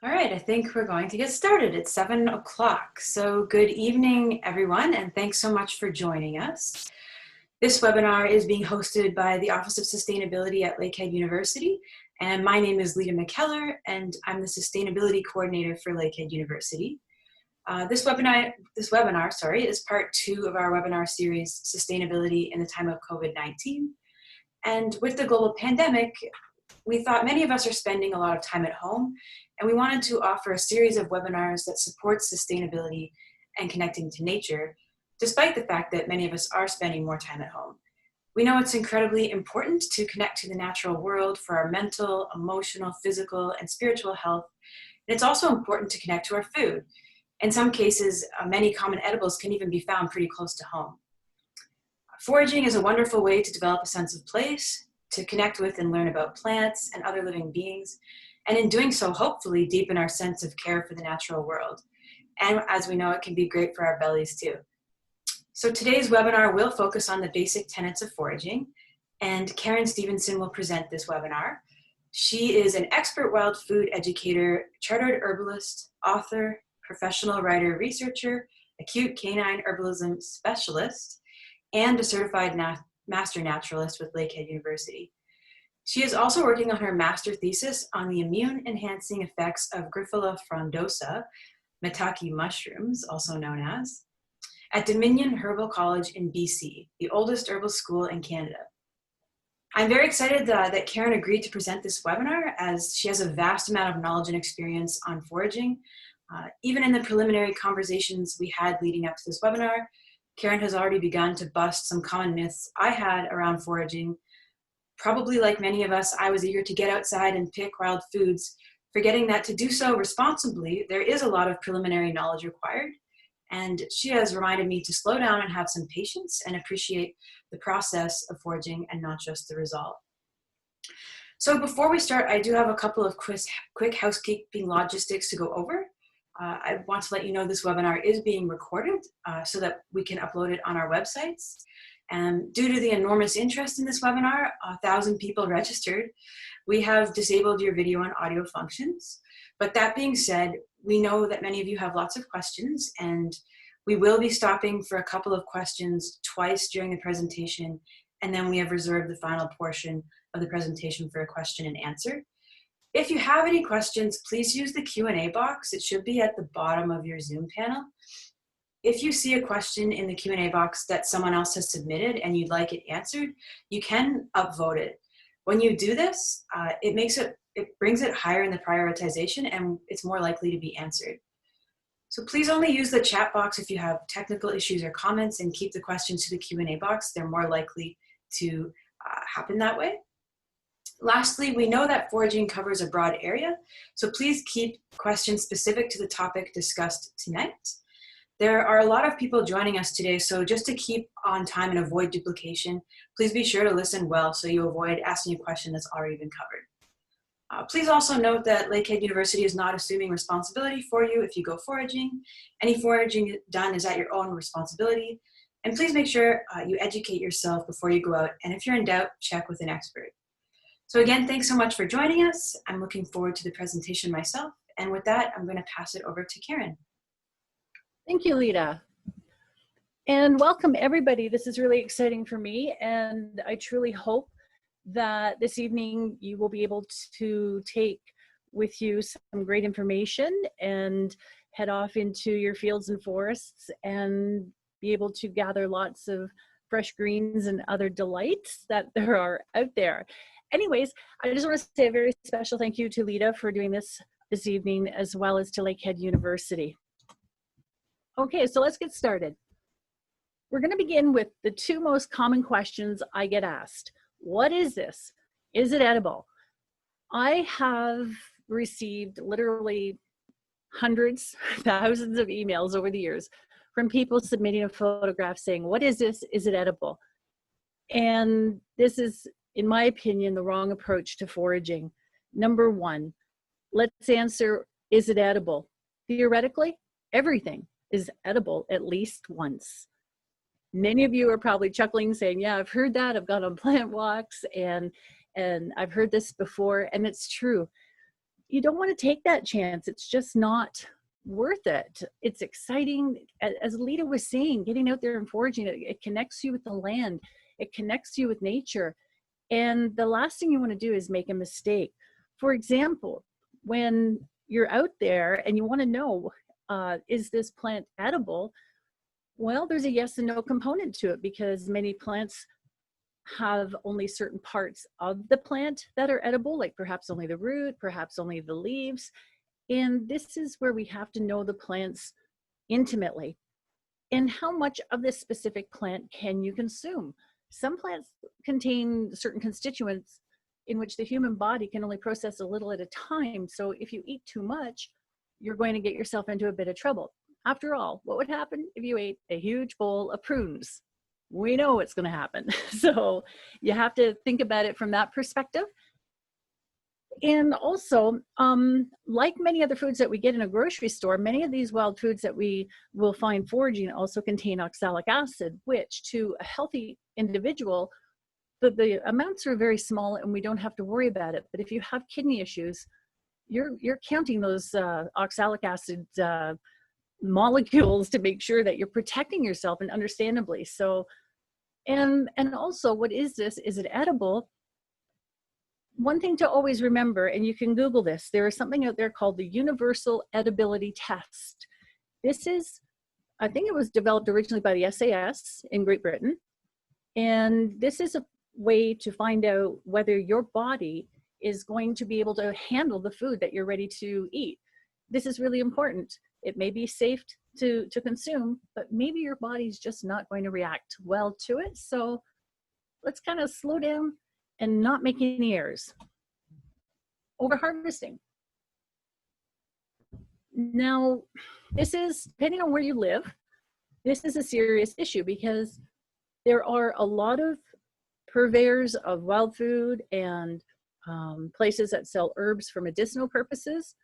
All right, I think we're going to get started. It's 7 o'clock. So good evening, everyone, and thanks so much for joining us. This webinar is being hosted by the Office of Sustainability at Lakehead University, and my name is Lita McKellar, and I'm the Sustainability Coordinator for Lakehead University. This webinar, is part 2 of our webinar series, Sustainability in the Time of COVID-19. And with the global pandemic, we thought many of us are spending a lot of time at home, and we wanted to offer a series of webinars that support sustainability and connecting to nature, despite the fact that many of us are spending more time at home. We know it's incredibly important to connect to the natural world for our mental, emotional, physical, and spiritual health. And it's also important to connect to our food. In some cases, many common edibles can even be found pretty close to home. Foraging is a wonderful way to develop a sense of place, to connect with and learn about plants and other living beings, and in doing so, hopefully deepen our sense of care for the natural world. And as we know, it can be great for our bellies too. So today's webinar will focus on the basic tenets of foraging, and Karen Stephenson will present this webinar. She is an expert wild food educator, chartered herbalist, author, professional writer, researcher, acute canine herbalism specialist, and a certified master naturalist with Lakehead University. She is also working on her master thesis on the immune-enhancing effects of Grifola frondosa, maitake mushrooms, also known as, at Dominion Herbal College in BC, the oldest herbal school in Canada. I'm very excited that Karen agreed to present this webinar, as she has a vast amount of knowledge and experience on foraging. Even in the preliminary conversations we had leading up to this webinar, Karen has already begun to bust some common myths I had around foraging. Probably like many of us, I was eager to get outside and pick wild foods, forgetting that to do so responsibly, there is a lot of preliminary knowledge required. And she has reminded me to slow down and have some patience and appreciate the process of foraging and not just the result. So before we start, I do have a couple of quick housekeeping logistics to go over. I want to let you know this webinar is being recorded so that we can upload it on our websites. And due to the enormous interest in this webinar, 1,000 people registered, we have disabled your video and audio functions. But that being said, we know that many of you have lots of questions, and we will be stopping for a couple of questions twice during the presentation, and then we have reserved the final portion of the presentation for a question and answer. If you have any questions, please use the Q&A box. It should be at the bottom of your Zoom panel. If you see a question in the Q&A box that someone else has submitted and you'd like it answered, you can upvote it. When you do this, it brings it higher in the prioritization, and it's more likely to be answered. So please only use the chat box if you have technical issues or comments, and keep the questions to the Q&A box. They're more likely to happen that way. Lastly, we know that foraging covers a broad area, so please keep questions specific to the topic discussed tonight. There are a lot of people joining us today, so just to keep on time and avoid duplication, please be sure to listen well so you avoid asking a question that's already been covered. Please also note that Lakehead University is not assuming responsibility for you if you go foraging. Any foraging done is at your own responsibility. And please make sure you educate yourself before you go out, and if you're in doubt, check with an expert. So again, thanks so much for joining us. I'm looking forward to the presentation myself. And with that, I'm going to pass it over to Karen. Thank you, Lita. And welcome everybody. This is really exciting for me, and I truly hope that this evening you will be able to take with you some great information and head off into your fields and forests and be able to gather lots of fresh greens and other delights that there are out there. Anyways, I just want to say a very special thank you to Lita for doing this evening, as well as to Lakehead University. Okay, so let's get started. We're going to begin with the 2 most common questions I get asked. What is this? Is it edible? I have received literally hundreds, thousands of emails over the years from people submitting a photograph saying, what is this? Is it edible? And this is, in my opinion, the wrong approach to foraging. Number 1, let's answer, is it edible? Theoretically, everything is edible at least once. Many of you are probably chuckling, saying, yeah, I've heard that. I've gone on plant walks and I've heard this before, and it's true. you don't want to take that chance. It's just not worth it. It's exciting. As Lita was saying, getting out there and foraging, it connects you with the land. It connects you with nature. And the last thing you want to do is make a mistake. For example, when you're out there and you want to know, is this plant edible? Well, there's a yes and no component to it, because many plants have only certain parts of the plant that are edible, like perhaps only the root, perhaps only the leaves. And this is where we have to know the plants intimately. And how much of this specific plant can you consume? Some plants contain certain constituents in which the human body can only process a little at a time. So if you eat too much, you're going to get yourself into a bit of trouble. After all, what would happen if you ate a huge bowl of prunes? We know what's going to happen. So you have to think about it from that perspective. And also, like many other foods that we get in a grocery store, many of these wild foods that we will find foraging also contain oxalic acid, which to a healthy individual, the amounts are very small and we don't have to worry about it. But if you have kidney issues, you're counting those oxalic acid molecules to make sure that you're protecting yourself, and understandably so. And also, what is this? Is it edible? One thing to always remember, and you can Google this, there is something out there called the Universal Edibility Test. This is, I think it was developed originally by the SAS in Great Britain. And this is a way to find out whether your body is going to be able to handle the food that you're ready to eat. This is really important. It may be safe to consume, but maybe your body's just not going to react well to it. So let's kind of slow down and not make any errors. Over harvesting. Now, this is, depending on where you live, this is a serious issue, because there are a lot of purveyors of wild food and places that sell herbs for medicinal purposes.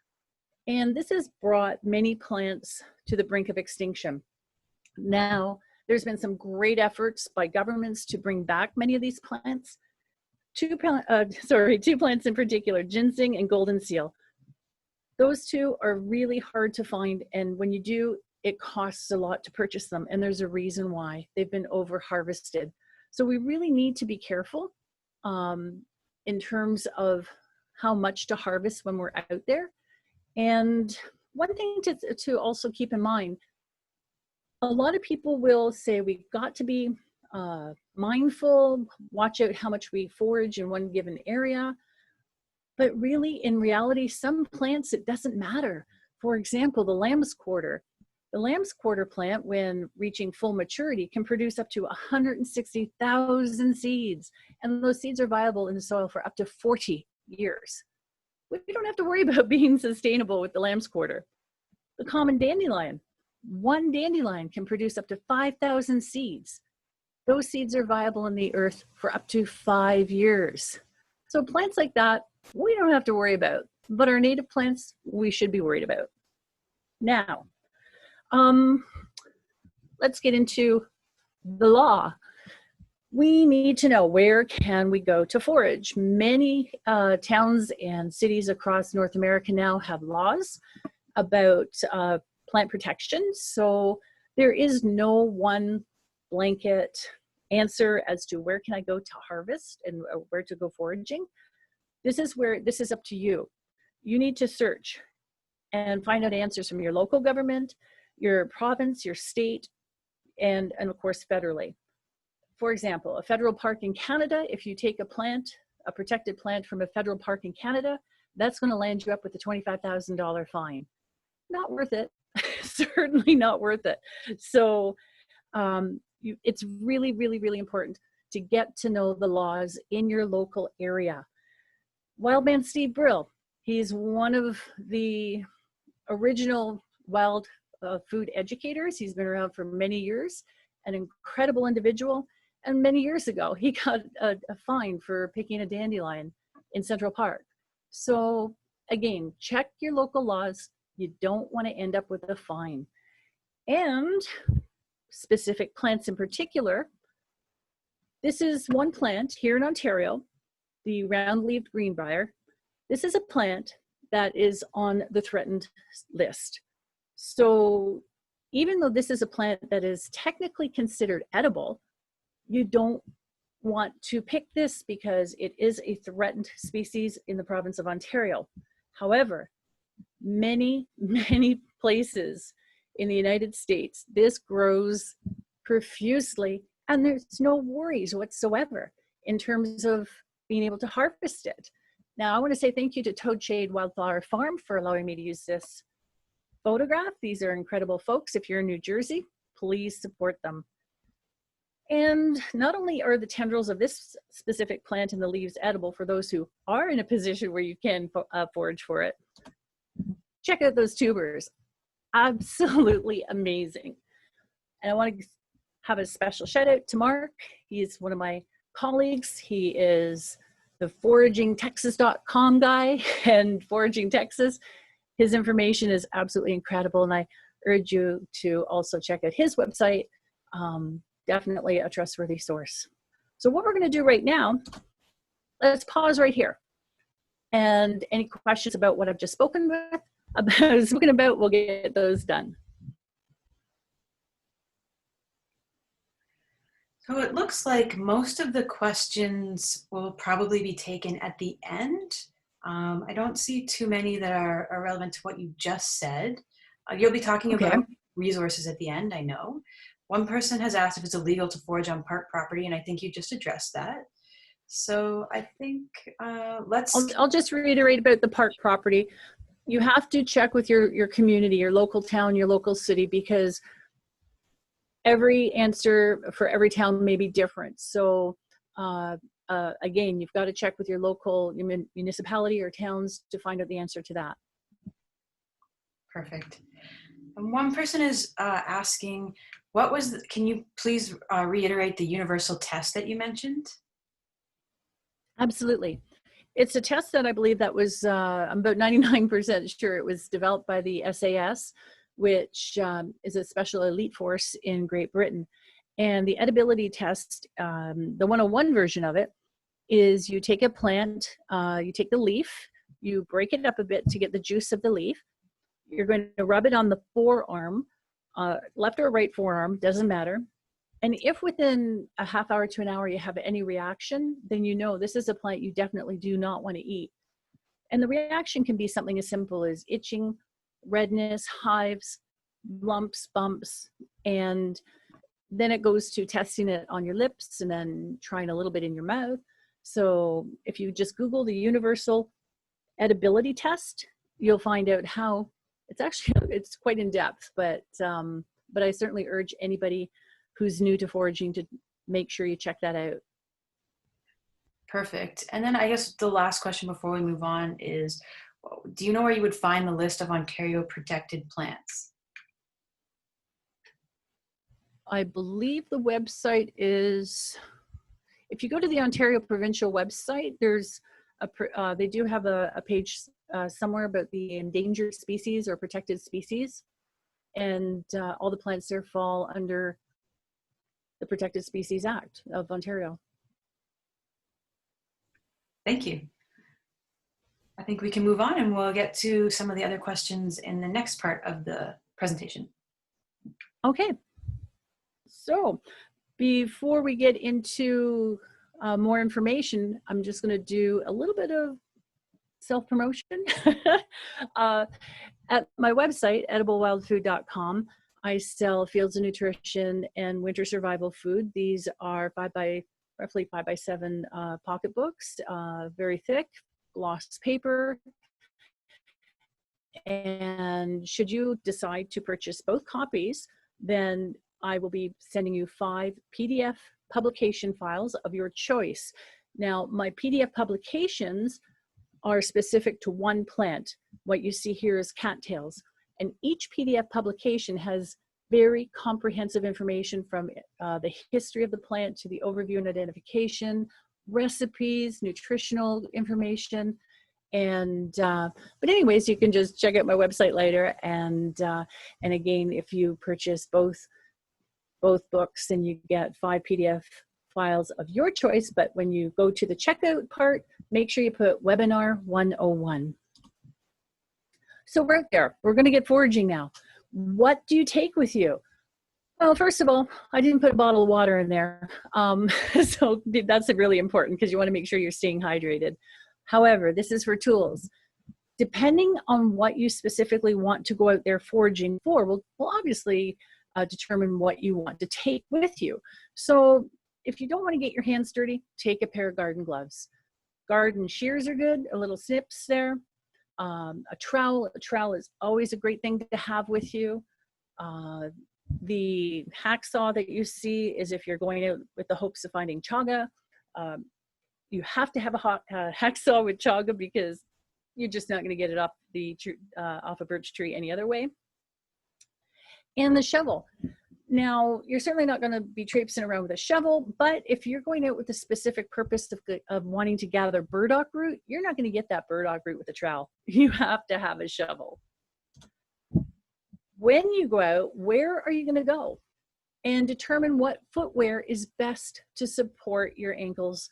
And this has brought many plants to the brink of extinction. Now, there's been some great efforts by governments to bring back many of these plants. Two plants in particular, ginseng and golden seal. Those two are really hard to find, and when you do, it costs a lot to purchase them, and there's a reason why. They've been over harvested. So we really need to be careful in terms of how much to harvest when we're out there. And one thing to also keep in mind, a lot of people will say we've got to be mindful, watch out how much we forage in one given area. But really, in reality, some plants, it doesn't matter. For example, the lamb's quarter. The lamb's quarter plant, when reaching full maturity, can produce up to 160,000 seeds. And those seeds are viable in the soil for up to 40 years. We don't have to worry about being sustainable with the lamb's quarter. The common dandelion. One dandelion can produce up to 5,000 seeds. Those seeds are viable in the earth for up to 5 years. So plants like that, we don't have to worry about, but our native plants, we should be worried about. Now, let's get into the law. We need to know, where can we go to forage? Many towns and cities across North America now have laws about plant protection. So there is no one blanket answer as to where can I go to harvest and where to go foraging. This is up to you. You need to search and find out answers from your local government, your province, your state, and of course federally. For example, a federal park in Canada, if you take a plant, a protected plant from a federal park in Canada, that's going to land you up with a $25,000 fine. Not worth it. Certainly not worth it. So it's really, really, really important to get to know the laws in your local area. Wildman Steve Brill, he's one of the original wild food educators. He's been around for many years, an incredible individual. And many years ago, he got a fine for picking a dandelion in Central Park. So again, check your local laws. You don't want to end up with a fine. And specific plants in particular, this is one plant here in Ontario, the round-leaved greenbrier. This is a plant that is on the threatened list. So even though this is a plant that is technically considered edible, you don't want to pick this because it is a threatened species in the province of Ontario. However, many places in the United States, this grows profusely, and there's no worries whatsoever in terms of being able to harvest it. Now, I want to say thank you to Toadshade Wildflower Farm for allowing me to use this photograph. These are incredible folks. If you're in New Jersey, please support them. And not only are the tendrils of this specific plant and the leaves edible for those who are in a position where you can forage for it, check out those tubers. Absolutely amazing. And I want to have a special shout out to Mark. He's one of my colleagues. He is the foragingtexas.com guy, and Foraging Texas. His information is absolutely incredible, and I urge you to also check out his website. Definitely a trustworthy source. So what we're going to do right now, let's pause right here. And any questions about what I've just spoken about, we'll get those done. So it looks like most of the questions will probably be taken at the end. I don't see too many that are relevant to what you just said. You'll be talking about resources at the end, I know. One person has asked if it's illegal to forage on park property, and I think you just addressed that. So I think I'll just reiterate about the park property. You have to check with your community, your local town, your local city, because every answer for every town may be different. So again, you've got to check with your local municipality or towns to find out the answer to that. Perfect. And one person is asking, can you please reiterate the universal test that you mentioned? Absolutely. It's a test that I believe that was, I'm about 99% sure it was developed by the SAS, which is a special elite force in Great Britain. And the edibility test, the 101 version of it, is you take a plant, you take the leaf, you break it up a bit to get the juice of the leaf. You're going to rub it on the forearm, left or right forearm, doesn't matter. And if within a half hour to an hour you have any reaction, then you know this is a plant you definitely do not want to eat. And the reaction can be something as simple as itching, redness, hives, lumps, bumps, and then it goes to testing it on your lips and then trying a little bit in your mouth. So if you just Google the universal edibility test, you'll find out how it's quite in depth, but I certainly urge anybody who's new to foraging to make sure you check that out. Perfect. And then I guess the last question before we move on is, do you know where you would find the list of Ontario protected plants? I believe the website is, if you go to the Ontario provincial website, there's they do have a page somewhere about the endangered species or protected species, and all the plants there fall under the Protected Species Act of Ontario. Thank you. I think we can move on and we'll get to some of the other questions in the next part of the presentation. Okay. So before we get into more information, I'm just going to do a little bit of self-promotion. At my website, ediblewildfood.com, I sell Fields of Nutrition and Winter Survival Food. These are roughly 5x7 pocketbooks, very thick, gloss paper. And should you decide to purchase both copies, then I will be sending you 5 PDF publication files of your choice. Now, my PDF publications are specific to one plant. What you see here is cattails. And each PDF publication has very comprehensive information from the history of the plant to the overview and identification, recipes, nutritional information. And but anyways, you can just check out my website later. And again, if you purchase both books, then you get 5 PDF files of your choice. But when you go to the checkout part, make sure you put webinar 101. So we're out there. We're going to get foraging now. What do you take with you? Well, first of all, I didn't put a bottle of water in there. So that's really important because you want to make sure you're staying hydrated. However, this is for tools. Depending on what you specifically want to go out there foraging for, we'll obviously determine what you want to take with you. So if you don't want to get your hands dirty, take a pair of garden gloves. Garden shears are good, a little snips there. A trowel is always a great thing to have with you. The hacksaw that you see is if you're going out with the hopes of finding chaga. You have to have a hacksaw with chaga because you're just not going to get it off off a birch tree any other way. And the shovel. Now, you're certainly not going to be traipsing around with a shovel, but if you're going out with the specific purpose of wanting to gather burdock root, you're not going to get that burdock root with a trowel. You have to have a shovel. When you go out, where are you going to go? And determine what footwear is best to support your ankles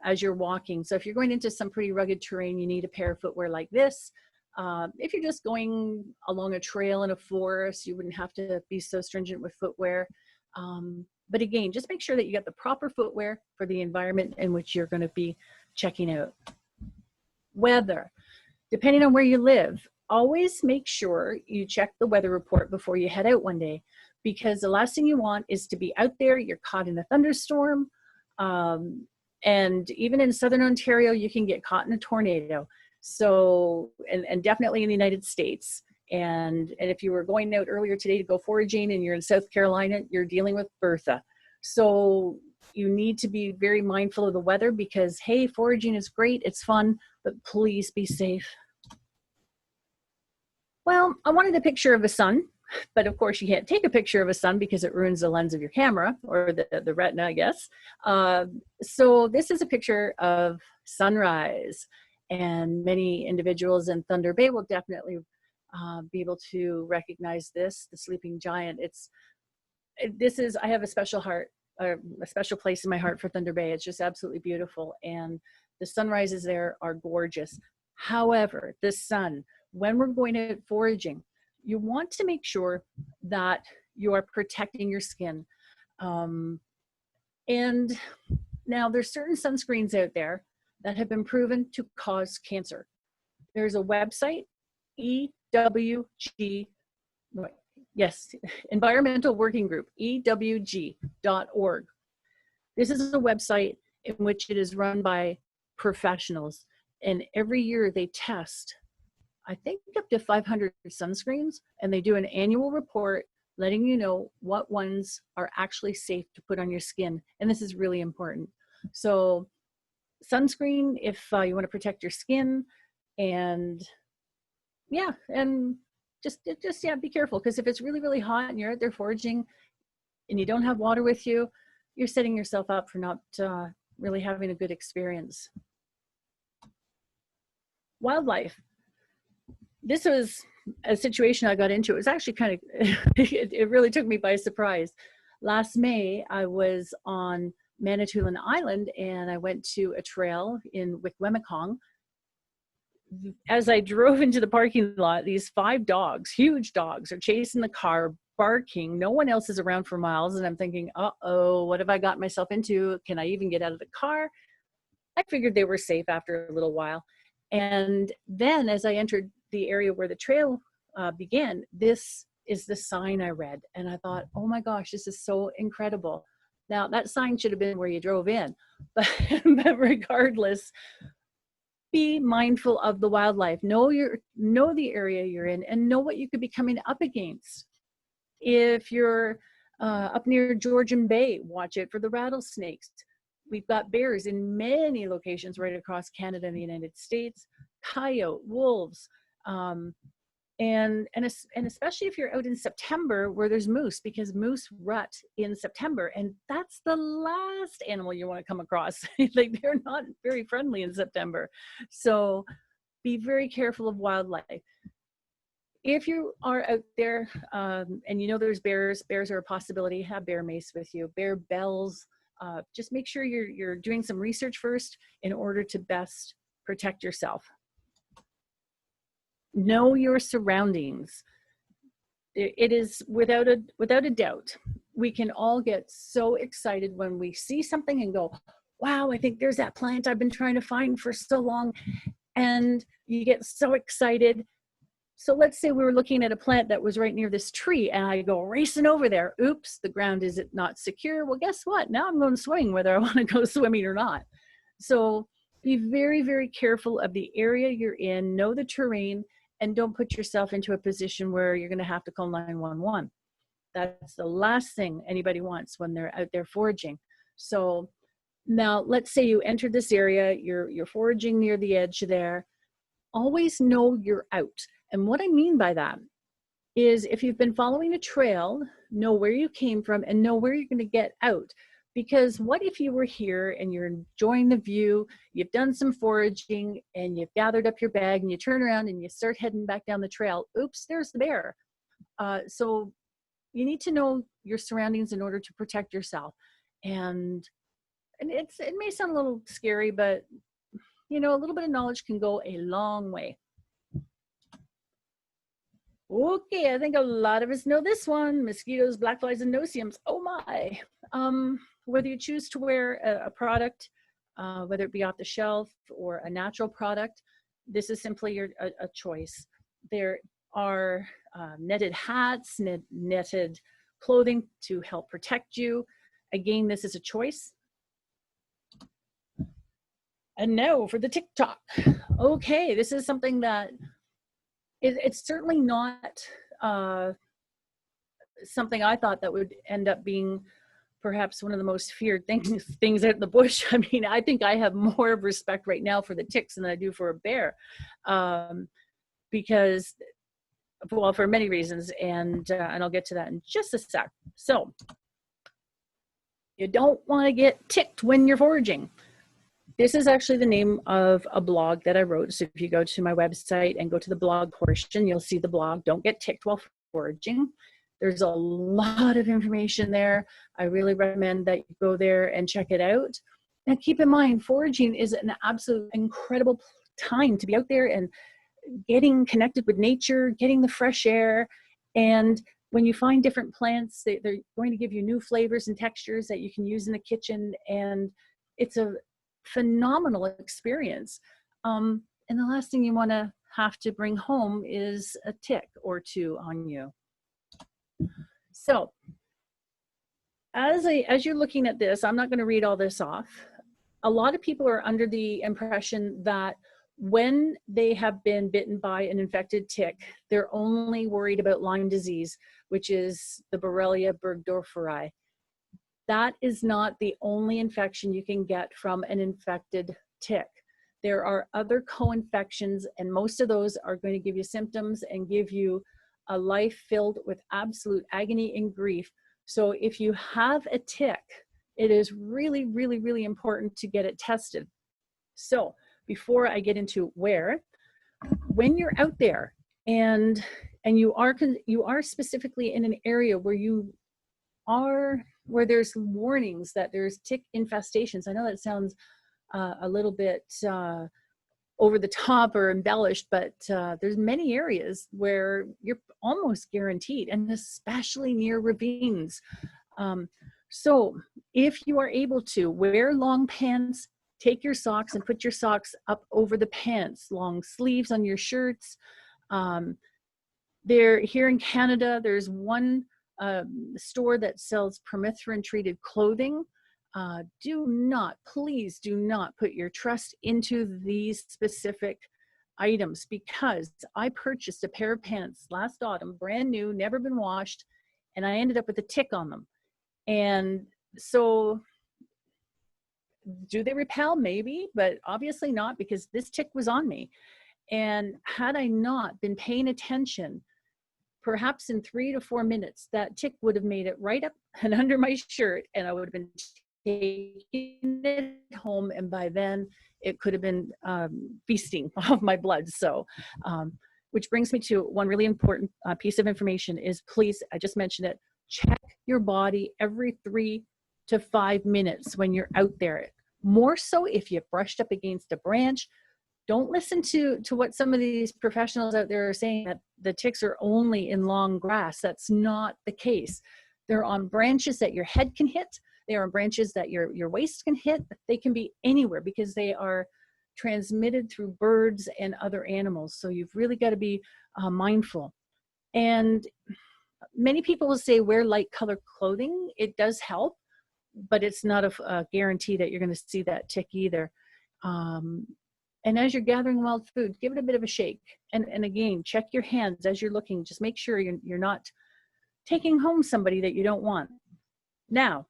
as you're walking. So if you're going into some pretty rugged terrain, you need a pair of footwear like this. If you're just going along a trail in a forest, you wouldn't have to be so stringent with footwear. But again, just make sure that you get the proper footwear for the environment in which you're going to be checking out. Weather. Depending on where you live, always make sure you check the weather report before you head out one day, because the last thing you want is to be out there, you're caught in a thunderstorm. And even in Southern Ontario, you can get caught in a tornado. So, and definitely in the United States. And if you were going out earlier today to go foraging and you're in South Carolina, you're dealing with Bertha. So you need to be very mindful of the weather because, hey, foraging is great, it's fun, but please be safe. Well, I wanted a picture of a sun, but of course you can't take a picture of a sun because it ruins the lens of your camera, or the retina, I guess. So this is a picture of sunrise, and many individuals in Thunder Bay will definitely be able to recognize this, the sleeping giant. I have a special place in my heart for Thunder Bay. It's just absolutely beautiful, and the sunrises there are gorgeous. However, the sun, when we're going out foraging, you want to make sure that you are protecting your skin. And now there's certain sunscreens out there that have been proven to cause cancer. There's a website, EWG, yes, Environmental Working Group, EWG.org. This is a website in which it is run by professionals, and every year they test, I think, up to 500 sunscreens, and they do an annual report letting you know what ones are actually safe to put on your skin. And this is really important. So sunscreen if you want to protect your skin, and yeah, and just be careful, because if it's really, really hot and you're out there foraging and you don't have water with you, you're setting yourself up for not really having a good experience. Wildlife. This was a situation I got into. It was actually kind of, it really took me by surprise. Last May, I was on Manitoulin Island and I went to a trail in Wikwemikong. As I drove into the parking lot, these 5 dogs, huge dogs, are chasing the car, barking. No one else is around for miles. And I'm thinking, uh-oh, what have I got myself into? Can I even get out of the car? I figured they were safe after a little while. And then as I entered the area where the trail began, this is the sign I read. And I thought, oh my gosh, this is so incredible. Now that sign should have been where you drove in, but regardless, be mindful of the wildlife. Know the area you're in and know what you could be coming up against. If you're up near Georgian Bay, watch it for the rattlesnakes. We've got bears in many locations right across Canada and the United States, coyote, wolves, and especially if you're out in September where there's moose, because moose rut in September, and that's the last animal you want to come across. Like, they're not very friendly in September. So be very careful of wildlife. If you are out there and you know there's bears are a possibility, have bear mace with you, bear bells. Just make sure you're doing some research first in order to best protect yourself. Know your surroundings. It is without a doubt, we can all get so excited when we see something and go, wow, I think there's that plant I've been trying to find for so long. And you get so excited. So let's say we were looking at a plant that was right near this tree and I go racing over there. Oops, the ground is not secure. Well, guess what? Now I'm going swimming whether I want to go swimming or not. So be very, very careful of the area you're in, know the terrain, and don't put yourself into a position where you're going to have to call 911. That's the last thing anybody wants when they're out there foraging. So now let's say you entered this area, you're foraging near the edge there. Always know you're out. And what I mean by that is if you've been following a trail, know where you came from and know where you're going to get out. Because what if you were here and you're enjoying the view, you've done some foraging and you've gathered up your bag and you turn around and you start heading back down the trail. Oops, there's the bear. So you need to know your surroundings in order to protect yourself. And it may sound a little scary, but you know, a little bit of knowledge can go a long way. Okay, I think a lot of us know this one. Mosquitoes, black flies, and no-see-ums. Oh my. Whether you choose to wear a product, whether it be off the shelf or a natural product, this is simply a choice. There are netted hats, netted clothing to help protect you. Again, this is a choice. And now for the TikTok. Okay, this is something that it's certainly not something I thought that would end up being perhaps one of the most feared things out in the bush. I mean, I think I have more of respect right now for the ticks than I do for a bear, because, well, for many reasons, and I'll get to that in just a sec. So, you don't want to get ticked when you're foraging. This is actually the name of a blog that I wrote. So if you go to my website and go to the blog portion, you'll see the blog, Don't Get Ticked While Foraging. There's a lot of information there. I really recommend that you go there and check it out. And keep in mind, foraging is an absolute incredible time to be out there and getting connected with nature, getting the fresh air. And when you find different plants, they're going to give you new flavors and textures that you can use in the kitchen. And it's a phenomenal experience. And the last thing you want to have to bring home is a tick or two on you. So as you're looking at this, I'm not going to read all this off. A lot of people are under the impression that when they have been bitten by an infected tick, they're only worried about Lyme disease, which is the Borrelia burgdorferi. That is not the only infection you can get from an infected tick. There are other co-infections, and most of those are going to give you symptoms and give you a life filled with absolute agony and grief. So if you have a tick, it is really, really, really important to get it tested. So before I get into when you're out there and you are specifically in an area where there's warnings that there's tick infestations. I know that sounds a little bit over the top or embellished, but there's many areas where you're almost guaranteed, and especially near ravines. So if you are able to wear long pants, take your socks and put your socks up over the pants, long sleeves on your shirts. Here in Canada, there's one store that sells permethrin treated clothing. Please do not put your trust into these specific items, because I purchased a pair of pants last autumn, brand new, never been washed, and I ended up with a tick on them. And so do they repel? Maybe, but obviously not, because this tick was on me. And had I not been paying attention, perhaps in 3 to 4 minutes, that tick would have made it right up and under my shirt, and I would have been taking it home, and by then it could have been feasting off my blood. So, which brings me to one really important piece of information is, please, I just mentioned it, check your body every 3 to 5 minutes when you're out there. More so if you've brushed up against a branch, Don't listen to what some of these professionals out there are saying, that the ticks are only in long grass. That's not the case. They're on branches that your head can hit. They are on branches that your waist can hit. They can be anywhere because they are transmitted through birds and other animals. So you've really got to be mindful. And many people will say wear light colored clothing. It does help, but it's not a guarantee that you're going to see that tick either. And as you're gathering wild food, give it a bit of a shake. And again, check your hands as you're looking. Just make sure you're not taking home somebody that you don't want. Now,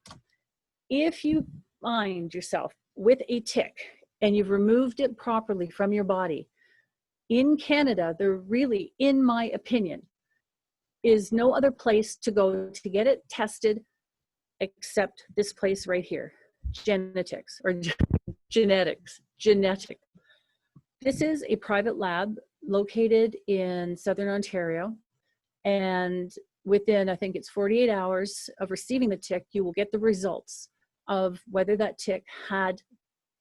if you find yourself with a tick and you've removed it properly from your body, in Canada, there really, in my opinion, is no other place to go to get it tested except this place right here, genetics. This is a private lab located in Southern Ontario, and within, I think it's 48 hours of receiving the tick, you will get the results of whether that tick had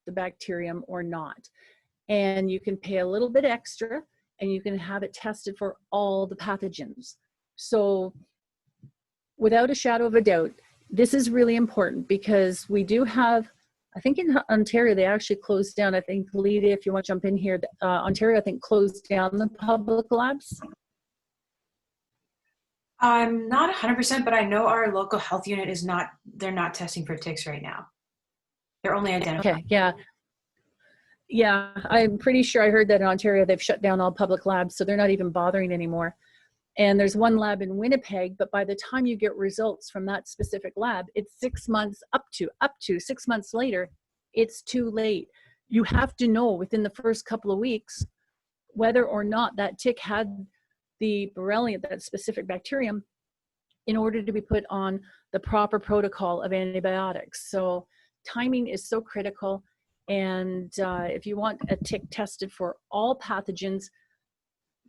the bacterium or not. And you can pay a little bit extra and you can have it tested for all the pathogens. So without a shadow of a doubt, this is really important because we do have, I think in Ontario, they actually closed down, I think, Lita, if you want to jump in here, Ontario, I think, closed down the public labs. I'm not 100%, but I know our local health unit is not, they're not testing for ticks right now. They're only identifying. Okay, yeah. Yeah, I'm pretty sure I heard that in Ontario, they've shut down all public labs, so they're not even bothering anymore. And there's one lab in Winnipeg, but by the time you get results from that specific lab, it's 6 months up to 6 months later, it's too late. You have to know within the first couple of weeks whether or not that tick had the Borrelia, that specific bacterium, in order to be put on the proper protocol of antibiotics. So timing is so critical. And if you want a tick tested for all pathogens,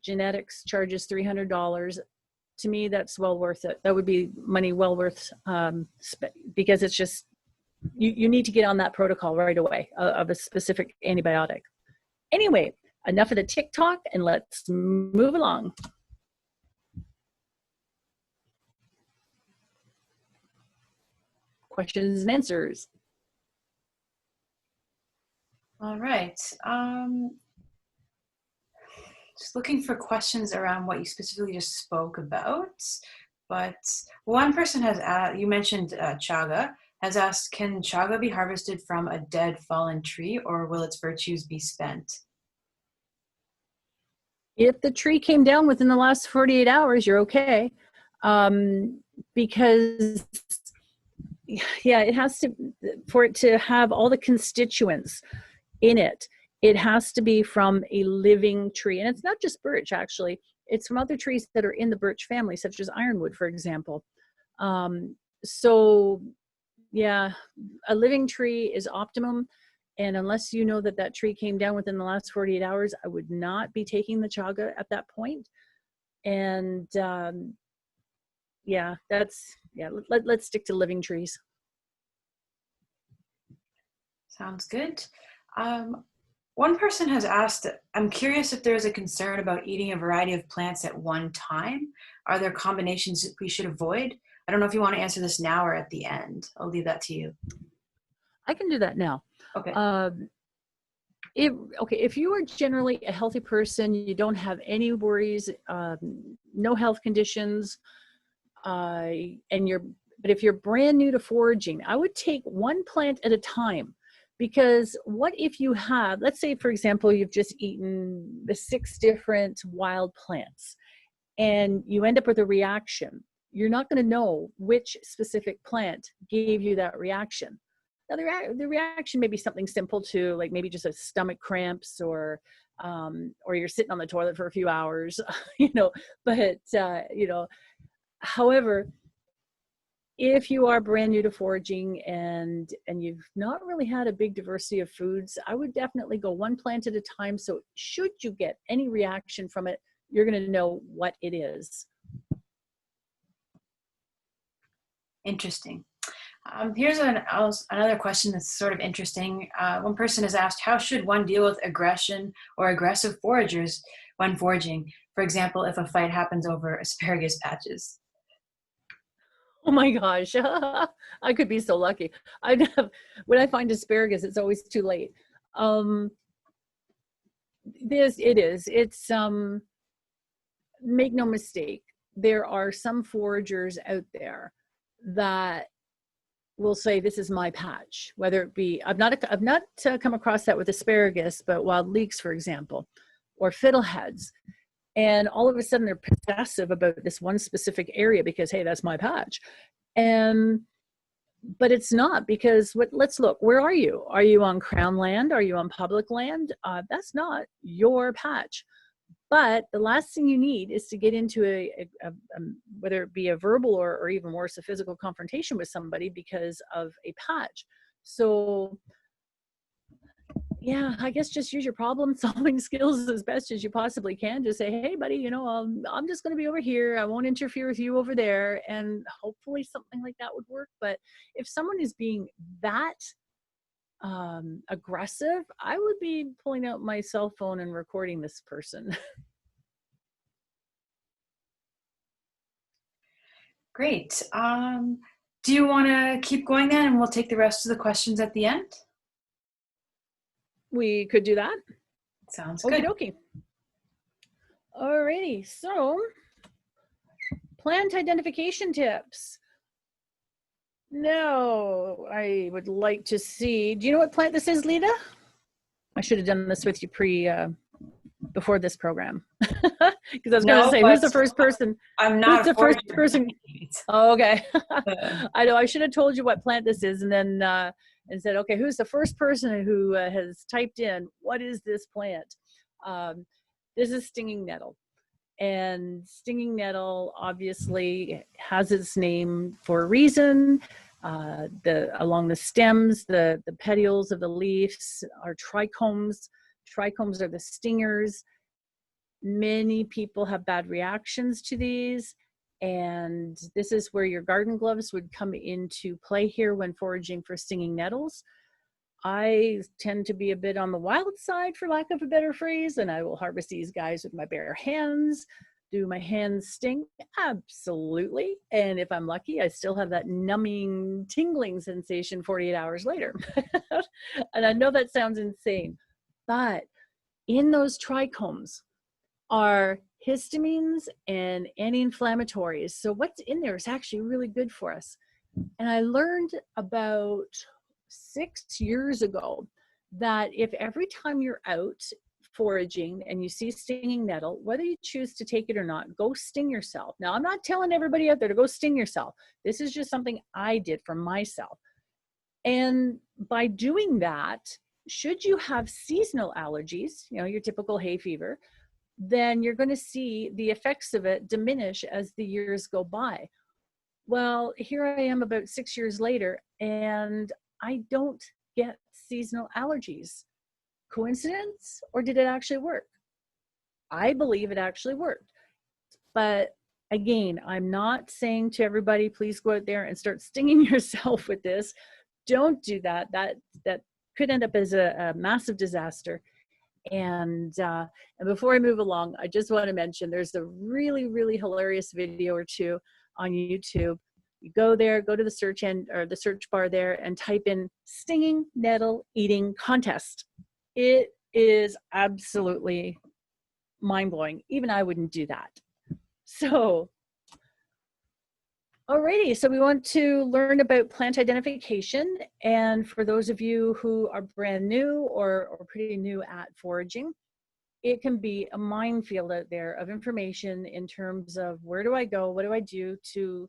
genetics charges $300. To me, that's well worth it. That would be money well worth, because it's just, you need to get on that protocol right away of a specific antibiotic. Anyway, enough of the tick talk and let's move along. Questions and answers. All right. Just looking for questions around what you specifically just spoke about. But one person has, you mentioned chaga, has asked, can chaga be harvested from a dead fallen tree or will its virtues be spent? If the tree came down within the last 48 hours, you're okay. Because yeah, it has to, for it to have all the constituents in it, it has to be from a living tree. And it's not just birch, actually. It's from other trees that are in the birch family, such as ironwood, for example. So yeah, a living tree is optimum. And unless you know that that tree came down within the last 48 hours, I would not be taking the chaga at that point. And yeah, let's stick to living trees. Sounds good. One person has asked, I'm curious if there's a concern about eating a variety of plants at one time. Are there combinations we should avoid? I don't know if you want to answer this now or at the end. I'll leave that to you. I can do that now. Okay. If you are generally a healthy person, you don't have any worries, no health conditions, but if you're brand new to foraging, I would take one plant at a time. Because what if you have, let's say, for example, you've just eaten the 6 different wild plants and you end up with a reaction. You're not going to know which specific plant gave you that reaction. Now, the reaction may be something simple to, like maybe just a stomach cramps or you're sitting on the toilet for a few hours, however, if you are brand new to foraging and you've not really had a big diversity of foods, I would definitely go one plant at a time. So should you get any reaction from it, you're going to know what it is. Interesting. Here's another question that's sort of interesting. One person has asked, how should one deal with aggression or aggressive foragers when foraging? For example, if a fight happens over asparagus patches. Oh my gosh, I could be so lucky. When I find asparagus, it's always too late. Um, it's make no mistake, there are some foragers out there that will say, this is my patch, whether it be, I've not come across that with asparagus, but wild leeks, for example, or fiddleheads. And all of a sudden they're possessive about this one specific area because, hey, that's my patch. But it's not, because let's look, where are you? Are you on Crown land? Are you on public land? That's not your patch. But the last thing you need is to get into a whether it be a verbal or even worse, a physical confrontation with somebody because of a patch. So yeah, I guess just use your problem solving skills as best as you possibly can. Just say, hey buddy, I'm just going to be over here. I won't interfere with you over there. And hopefully something like that would work. But if someone is being that aggressive, I would be pulling out my cell phone and recording this person. Great. Do you want to keep going then, and we'll take the rest of the questions at the end? We could do that. Sounds good. Okie dokie. Alrighty, so plant identification tips. Now, I would like to see, do you know what plant this is, Lita? I should have done this with you before this program. Because I was going to say, who's the first person? I'm not the first person. Oh, okay. I know, I should have told you what plant this is, and then and said, okay, who's the first person who has typed in, what is this plant? This is stinging nettle. And stinging nettle obviously has its name for a reason. Along the stems, the petioles of the leaves are trichomes. Trichomes are the stingers. Many people have bad reactions to these, and this is where your garden gloves would come into play here when foraging for stinging nettles. I tend to be a bit on the wild side, for lack of a better phrase, and I will harvest these guys with my bare hands. Do my hands sting? Absolutely. And if I'm lucky, I still have that numbing, tingling sensation 48 hours later. And I know that sounds insane, but in those trichomes are histamines and anti-inflammatories. So what's in there is actually really good for us. And I learned about 6 years ago that if every time you're out foraging and you see stinging nettle, whether you choose to take it or not, go sting yourself. Now, I'm not telling everybody out there to go sting yourself. This is just something I did for myself. And by doing that, should you have seasonal allergies, your typical hay fever, then you're going to see the effects of it diminish as the years go by. Well, here I am about 6 years later, and I don't get seasonal allergies. Coincidence, or did it actually work? I believe it actually worked. But again, I'm not saying to everybody, please go out there and start stinging yourself with this. Don't do that. That could end up as a massive disaster. And before I move along, I just want to mention there's a really, really hilarious video or two on YouTube. You go there, go to the search the search bar there, and type in stinging nettle eating contest. It is absolutely mind-blowing. Even I wouldn't do that. So, alrighty, so we want to learn about plant identification. And for those of you who are brand new or pretty new at foraging, it can be a minefield out there of information in terms of where do I go, what do I do to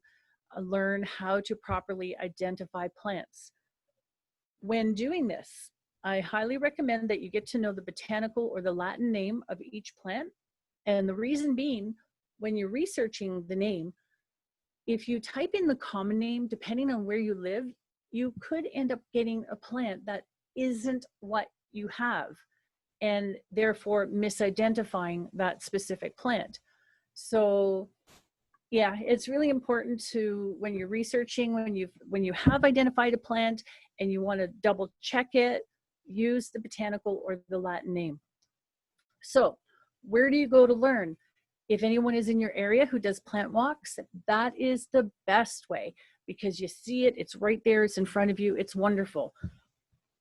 learn how to properly identify plants. When doing this, I highly recommend that you get to know the botanical or the Latin name of each plant. And the reason being, when you're researching the name, if you type in the common name, depending on where you live, you could end up getting a plant that isn't what you have, and therefore misidentifying that specific plant. So Yeah, it's really important to, when you're researching, when you have identified a plant and you want to double check it, use the botanical or the Latin name. So where do you go to learn? If anyone is in your area who does plant walks, that is the best way, because you see it, it's right there, it's in front of you, it's wonderful.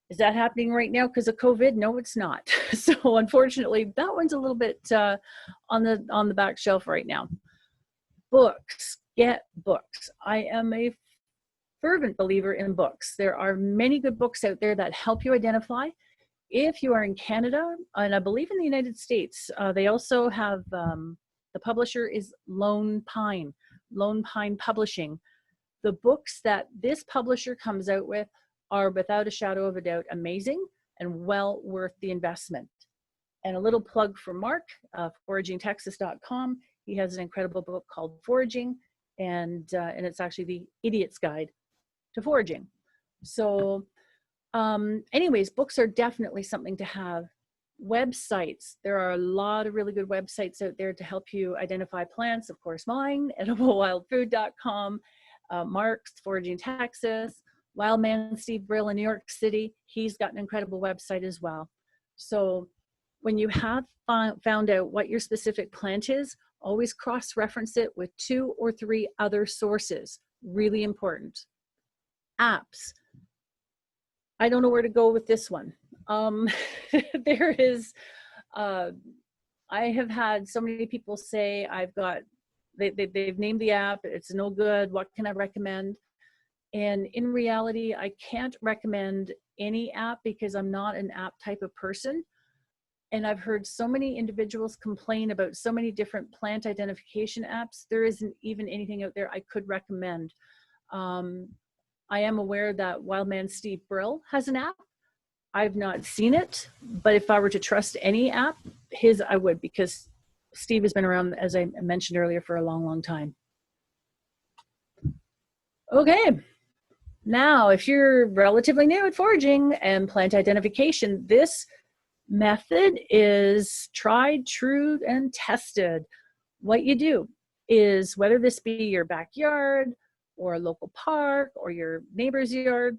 Is that happening right now because of COVID? No, it's not. So unfortunately, that one's a little bit on the back shelf right now. Books, get books. I am a fervent believer in books. There are many good books out there that help you identify. If you are in Canada, and I believe in the United States, they also have, the publisher is Lone Pine Publishing. The books that this publisher comes out with are without a shadow of a doubt amazing and well worth the investment. And a little plug for Mark, foragingtexas.com. He has an incredible book called Foraging, and it's actually the Idiot's Guide to Foraging. So anyways, books are definitely something to have. Websites, there are a lot of really good websites out there to help you identify plants. Of course, mine, ediblewildfood.com, Mark's, Foraging Texas, Wildman Steve Brill in New York City. He's got an incredible website as well. So when you have found out what your specific plant is, always cross-reference it with 2 or 3 other sources. Really important. Apps. I don't know where to go with this one. There is, I have had so many people say, they've named the app, it's no good, what can I recommend? And in reality, I can't recommend any app because I'm not an app type of person. And I've heard so many individuals complain about so many different plant identification apps. There isn't even anything out there I could recommend. I am aware that Wildman Steve Brill has an app. I've not seen it, but if I were to trust any app, his I would, because Steve has been around, as I mentioned earlier, for a long, long time. Okay, now if you're relatively new at foraging and plant identification, this method is tried, true, and tested. What you do is, whether this be your backyard or a local park or your neighbor's yard,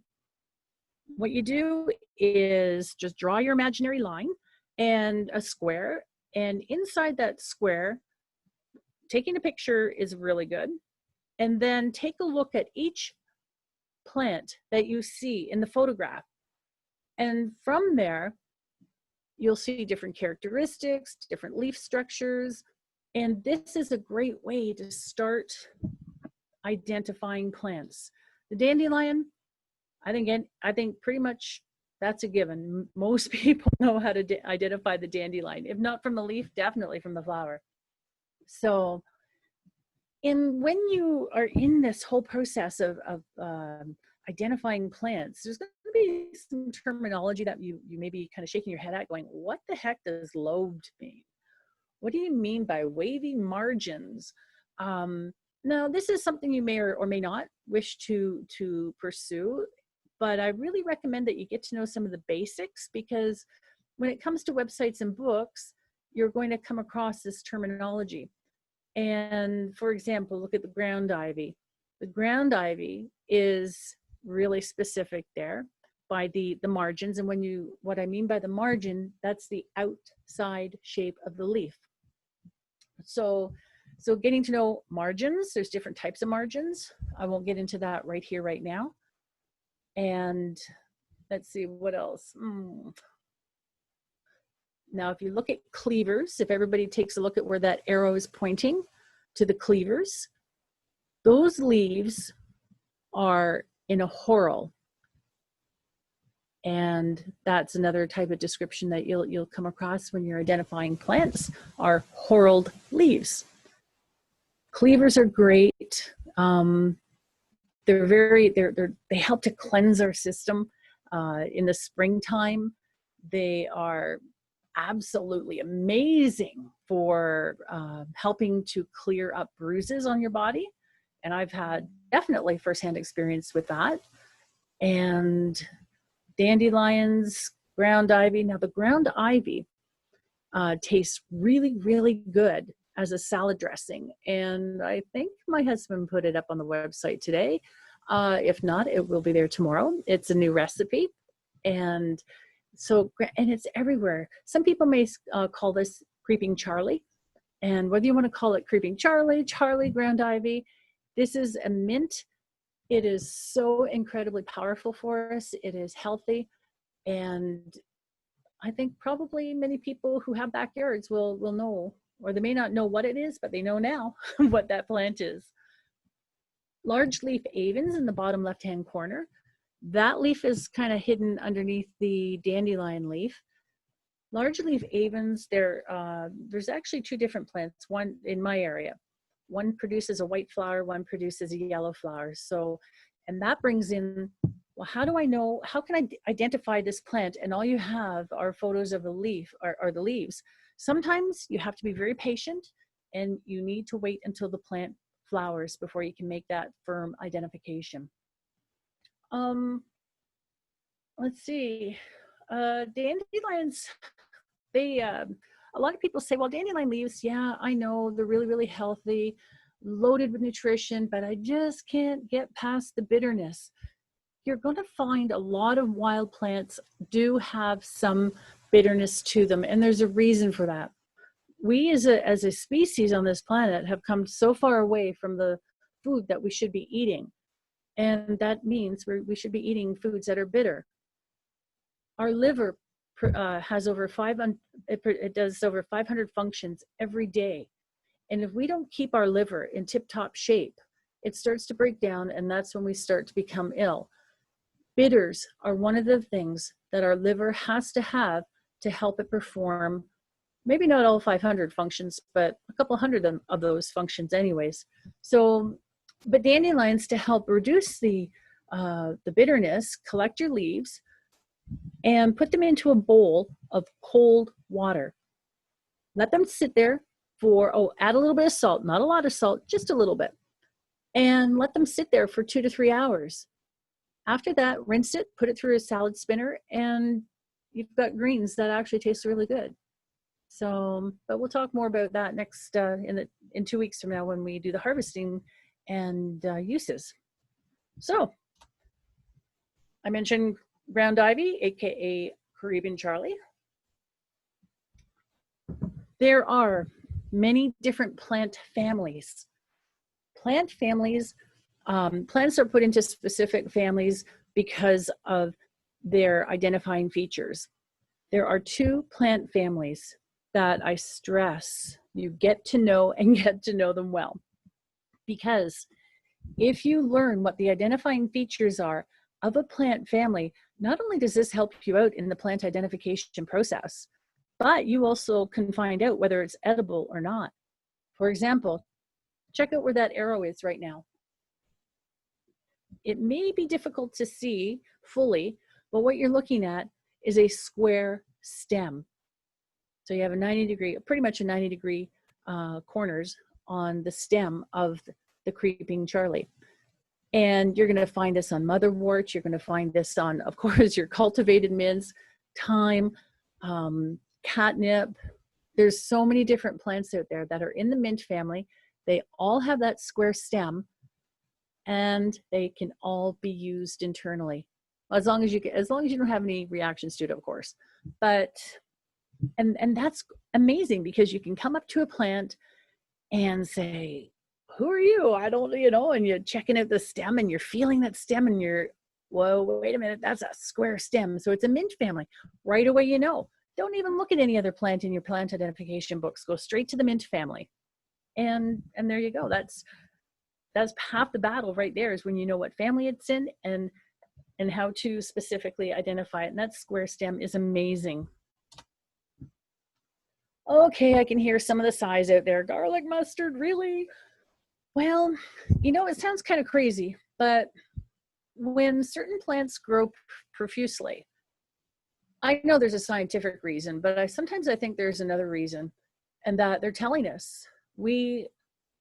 what you do is just draw your imaginary line and a square, and inside that square, taking a picture is really good, and then take a look at each plant that you see in the photograph, and from there you'll see different characteristics, different leaf structures, and this is a great way to start identifying plants. The dandelion, I think pretty much that's a given. Most people know how to identify the dandelion, if not from the leaf, definitely from the flower. So when you are in this whole process of identifying plants, there's going to be some terminology that you may be kind of shaking your head at, going, what the heck does lobed mean? What do you mean by wavy margins? Now, this is something you may or may not wish to pursue, but I really recommend that you get to know some of the basics, because when it comes to websites and books, you're going to come across this terminology. And for example, look at the ground ivy. The ground ivy is really specific there by the margins. And what I mean by the margin, that's the outside shape of the leaf. So getting to know margins, there's different types of margins. I won't get into that right here, right now. And let's see, what else? Now, if you look at cleavers, if everybody takes a look at where that arrow is pointing to the cleavers, those leaves are in a whorl. And that's another type of description that you'll come across when you're identifying plants, are whorled leaves. Cleavers are great. They help to cleanse our system in the springtime. They are absolutely amazing for helping to clear up bruises on your body. And I've had definitely firsthand experience with that. And dandelions, ground ivy. Now the ground ivy tastes really, really good as a salad dressing. And I think my husband put it up on the website today. If not, it will be there tomorrow. It's a new recipe. And so, and it's everywhere. Some people may call this creeping Charlie. And whether you want to call it creeping Charlie, ground ivy, this is a mint. It is so incredibly powerful for us. It is healthy. And I think probably many people who have backyards will know, or they may not know what it is, but they know now what that plant is. Large leaf avens in the bottom left-hand corner. That leaf is kind of hidden underneath the dandelion leaf. Large leaf avens, there's actually two different plants, one in my area. One produces a white flower, one produces a yellow flower. So, and that brings in, well, how do I know, how can I identify this plant? And all you have are photos of the leaf or the leaves. Sometimes you have to be very patient and you need to wait until the plant flowers before you can make that firm identification. Let's see, dandelions, a lot of people say, well, dandelion leaves, yeah, I know they're really, really healthy, loaded with nutrition, but I just can't get past the bitterness. You're going to find a lot of wild plants do have some bitterness to them, and there's a reason for that. We as a species on this planet have come so far away from the food that we should be eating, and that means we should be eating foods that are bitter. Our liver has over 500, it does over 500 functions every day. And if we don't keep our liver in tip-top shape, it starts to break down, and that's when we start to become ill. Bitters are one of the things that our liver has to have to help it perform, maybe not all 500 functions, but a couple hundred of those functions anyways. So, but dandelions, to help reduce the bitterness, collect your leaves, and put them into a bowl of cold water. Let them sit there for, add a little bit of salt, not a lot of salt, just a little bit. And let them sit there for 2 to 3 hours. After that, rinse it, put it through a salad spinner, and you've got greens that actually taste really good. So, but we'll talk more about that next, in 2 weeks from now when we do the harvesting and uses. So, I mentioned ground ivy, aka Caribbean Charlie. There are many different plant families. Plants are put into specific families because of their identifying features. There are 2 plant families that I stress you get to know and get to know them well. Because if you learn what the identifying features are of a plant family, not only does this help you out in the plant identification process, but you also can find out whether it's edible or not. For example, check out where that arrow is right now. It may be difficult to see fully, but what you're looking at is a square stem. So you have pretty much a 90 degree corners on the stem of the creeping Charlie. And you're going to find this on motherwort. You're going to find this on, of course, your cultivated mints, thyme, catnip. There's so many different plants out there that are in the mint family. They all have that square stem, and they can all be used internally, as long as you don't have any reactions to it, of course. But and that's amazing, because you can come up to a plant and say, who are you? I don't, and you're checking out the stem and you're feeling that stem and you're, whoa, wait a minute, that's a square stem. So it's a mint family. Right away, Don't even look at any other plant in your plant identification books. Go straight to the mint family. And there you go. That's half the battle right there, is when you know what family it's in and how to specifically identify it. And that square stem is amazing. Okay, I can hear some of the sighs out there. Garlic mustard, really? Well, it sounds kind of crazy, but when certain plants grow profusely, I know there's a scientific reason, but sometimes I think there's another reason, and that they're telling us we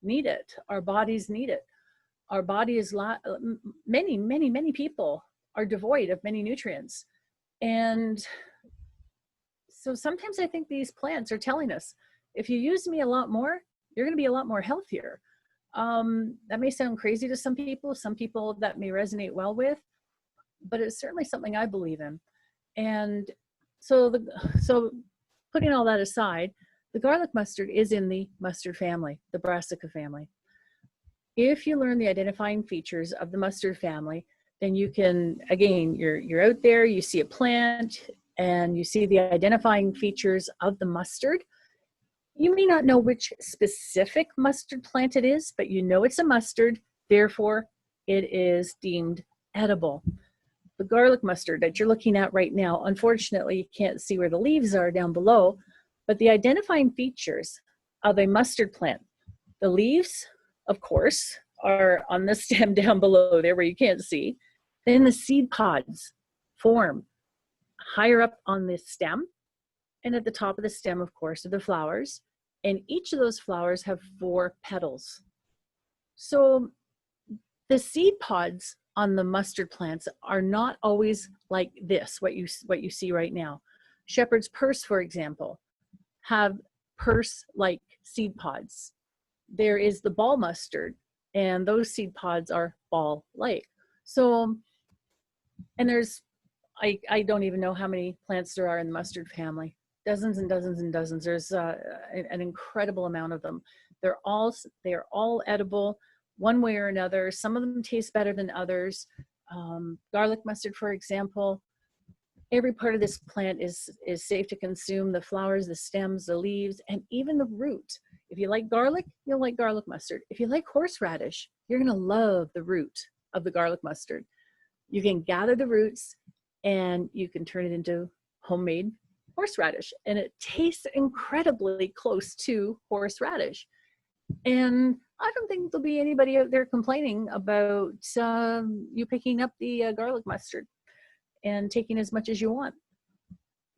need it. Our bodies need it. Our body is, many people are devoid of many nutrients. And so sometimes I think these plants are telling us, if you use me a lot more, you're going to be a lot more healthier. That may sound crazy to some people that may resonate well with, but it's certainly something I believe in. And so putting all that aside, the garlic mustard is in the mustard family, the brassica family. If you learn the identifying features of the mustard family, then you can, again, you're out there, you see a plant, and you see the identifying features of the mustard. You may not know which specific mustard plant it is, but you know it's a mustard, therefore it is deemed edible. The garlic mustard that you're looking at right now, unfortunately, you can't see where the leaves are down below, but the identifying features of a mustard plant, the leaves, of course, are on the stem down below there where you can't see. Then the seed pods form higher up on the stem, and at the top of the stem, of course, are the flowers. And each of those flowers have 4 petals. So the seed pods on the mustard plants are not always like this, what you see right now. Shepherd's purse, for example, have purse-like seed pods. There is the ball mustard, and those seed pods are ball-like. So, and there's, I don't even know how many plants there are in the mustard family. Dozens and dozens and dozens. There's an incredible amount of them. They're all edible one way or another. Some of them taste better than others. Garlic mustard, for example, every part of this plant is safe to consume. The flowers, the stems, the leaves, and even the root. If you like garlic, you'll like garlic mustard. If you like horseradish, you're gonna love the root of the garlic mustard. You can gather the roots and you can turn it into homemade horseradish, and it tastes incredibly close to horseradish. And I don't think there'll be anybody out there complaining about you picking up the garlic mustard and taking as much as you want.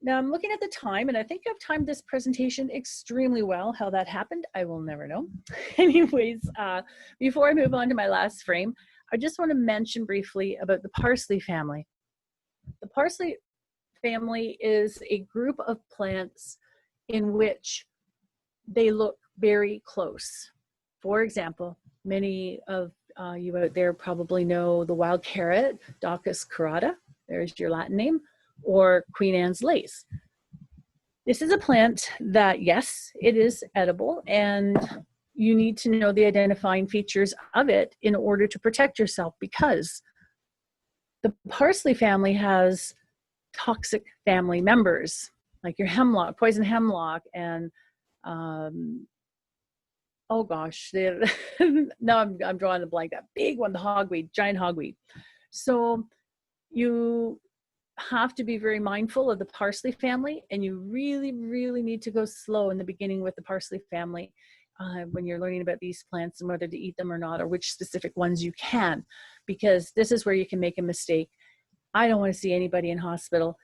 Now I'm looking at the time, and I think I've timed this presentation extremely well. How that happened, I will never know. Anyways, before I move on to my last frame, I just want to mention briefly about the parsley family. The parsley family is a group of plants in which they look very close. For example, many of you out there probably know the wild carrot, Daucus carota, there's your Latin name, or Queen Anne's lace. This is a plant that, yes, it is edible, and you need to know the identifying features of it in order to protect yourself, because the parsley family has toxic family members, like your hemlock, poison hemlock, and oh gosh, now I'm drawing a blank, that big one, the hogweed, giant hogweed. So you have to be very mindful of the parsley family, and you really, really need to go slow in the beginning with the parsley family when you're learning about these plants and whether to eat them or not, or which specific ones you can, because this is where you can make a mistake. I don't want to see anybody in hospital.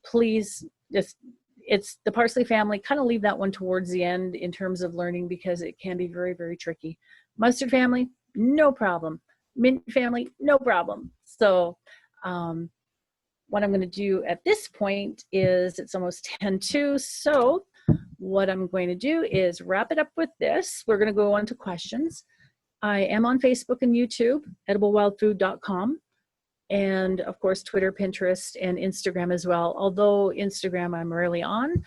Please, it's the parsley family, kind of leave that one towards the end in terms of learning, because it can be very, very tricky. Mustard family, no problem. Mint family, no problem. So what I'm going to do at this point is, it's almost 10:02, so what I'm going to do is wrap it up with this. We're going to go on to questions. I am on Facebook and YouTube, ediblewildfood.com. And of course, Twitter, Pinterest, and Instagram as well. Although Instagram I'm rarely on,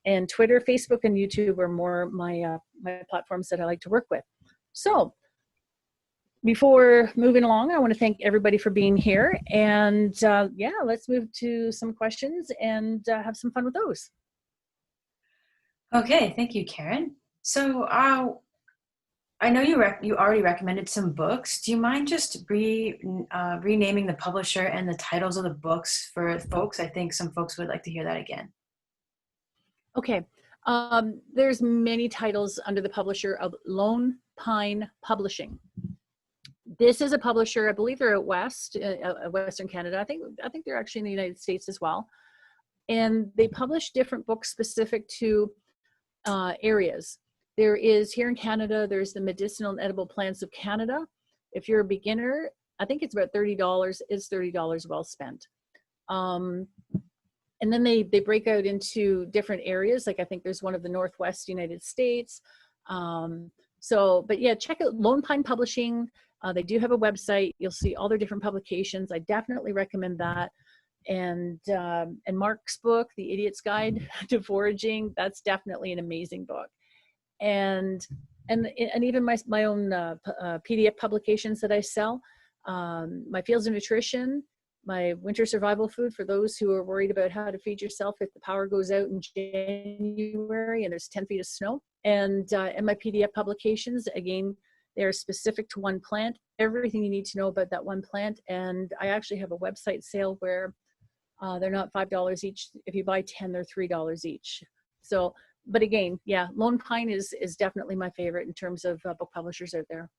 and Twitter, Facebook, and YouTube are more my platforms that I like to work with. So before moving along, I want to thank everybody for being here. And yeah, let's move to some questions and have some fun with those. Okay, thank you, Karen. So I know you already recommended some books. Do you mind just renaming the publisher and the titles of the books for folks? I think some folks would like to hear that again. Okay. There's many titles under the publisher of Lone Pine Publishing. This is a publisher, I believe they're out west, Western Canada. I think they're actually in the United States as well. And they publish different books specific to areas. There is, here in Canada, there's the Medicinal and Edible Plants of Canada. If you're a beginner, I think it's about $30. It's $30 well spent. And then they break out into different areas. Like I think there's one of the Northwest United States. But yeah, check out Lone Pine Publishing. They do have a website. You'll see all their different publications. I definitely recommend that. And Mark's book, The Idiot's Guide to Foraging, that's definitely an amazing book. And even my own PDF publications that I sell, my Fields of Nutrition, my winter survival food for those who are worried about how to feed yourself if the power goes out in January and there's 10 feet of snow, and my PDF publications, again, they're specific to one plant, everything you need to know about that one plant. And I actually have a website sale where they're not $5 each. If you buy 10, they're $3 each. So, but again, yeah, Lone Pine is definitely my favorite in terms of book publishers out there.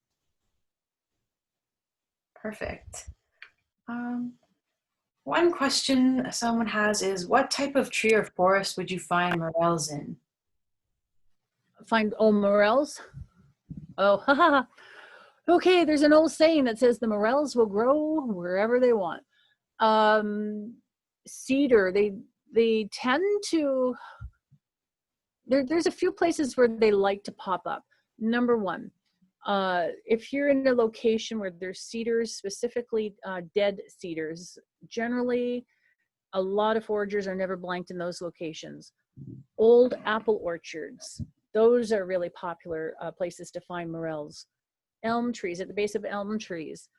Perfect. One question someone has is, what type of tree or forest would you find morels in? Morels? Oh, haha. Okay, there's an old saying that says the morels will grow wherever they want. Cedar, they tend to, there's a few places where they like to pop up. Number one, if you're in a location where there's cedars, specifically dead cedars, generally a lot of foragers are never blanked in those locations. Old apple orchards, those are really popular places to find morels. Elm trees, at the base of elm trees.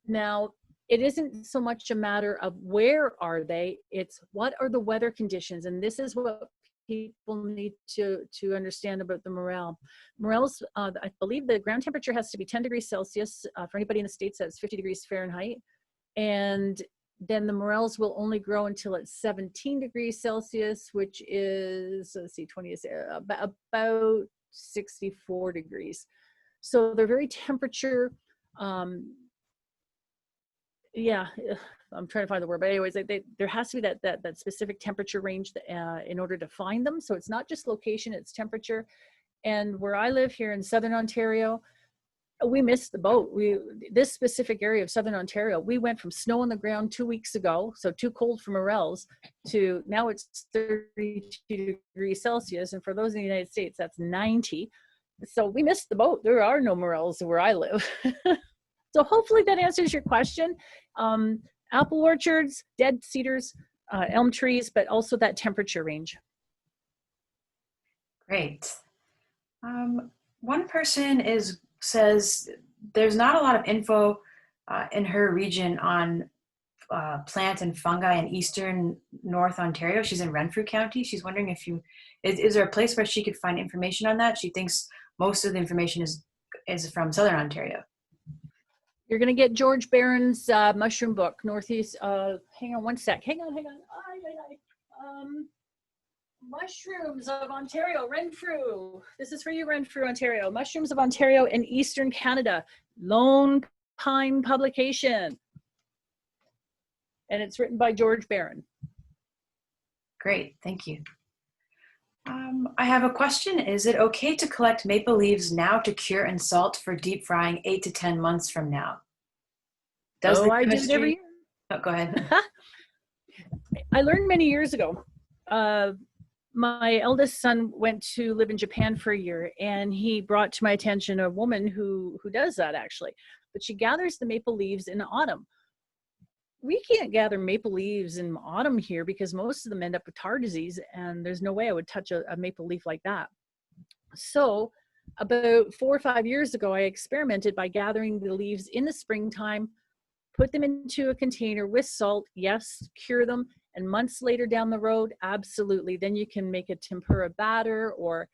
Now, it isn't so much a matter of where are they, it's what are the weather conditions, and this is what people need to understand about the morel. Morels, I believe the ground temperature has to be 10 degrees Celsius. For anybody in the States, that's 50 degrees Fahrenheit. And then the morels will only grow until it's 17 degrees Celsius, which is, let's see, 20 is about 64 degrees. So they're very temperature, yeah, I'm trying to find the word, but anyways, there has to be that specific temperature range in order to find them. So it's not just location, it's temperature. And where I live here in Southern Ontario, we missed the boat. This specific area of Southern Ontario, we went from snow on the ground 2 weeks ago, so too cold for morels, to now it's 32 degrees Celsius. And for those in the United States, that's 90. So we missed the boat. There are no morels where I live. So hopefully that answers your question. Apple orchards, dead cedars, elm trees, but also that temperature range. Great. One person says there's not a lot of info in her region on plant and fungi in eastern North Ontario. She's in Renfrew County. She's wondering if is there a place where she could find information on that? She thinks most of the information is from Southern Ontario. You're going to get George Barron's mushroom book, Northeast. Hang on one sec. Hang on. Mushrooms of Ontario, Renfrew. This is for you, Renfrew, Ontario. Mushrooms of Ontario in Eastern Canada. Lone Pine publication. And it's written by George Barron. Great, thank you. I have a question. Is it okay to collect maple leaves now to cure and salt for deep frying 8 to 10 months from now? I do it every year. Oh, go ahead. I learned many years ago. My eldest son went to live in Japan for a year, and he brought to my attention a woman who does that actually, but she gathers the maple leaves in autumn. We can't gather maple leaves in autumn here because most of them end up with tar disease, and there's no way I would touch a maple leaf like that. So about 4 or 5 years ago, I experimented by gathering the leaves in the springtime, put them into a container with salt, yes, cure them, and months later down the road, absolutely, then you can make a tempura batter or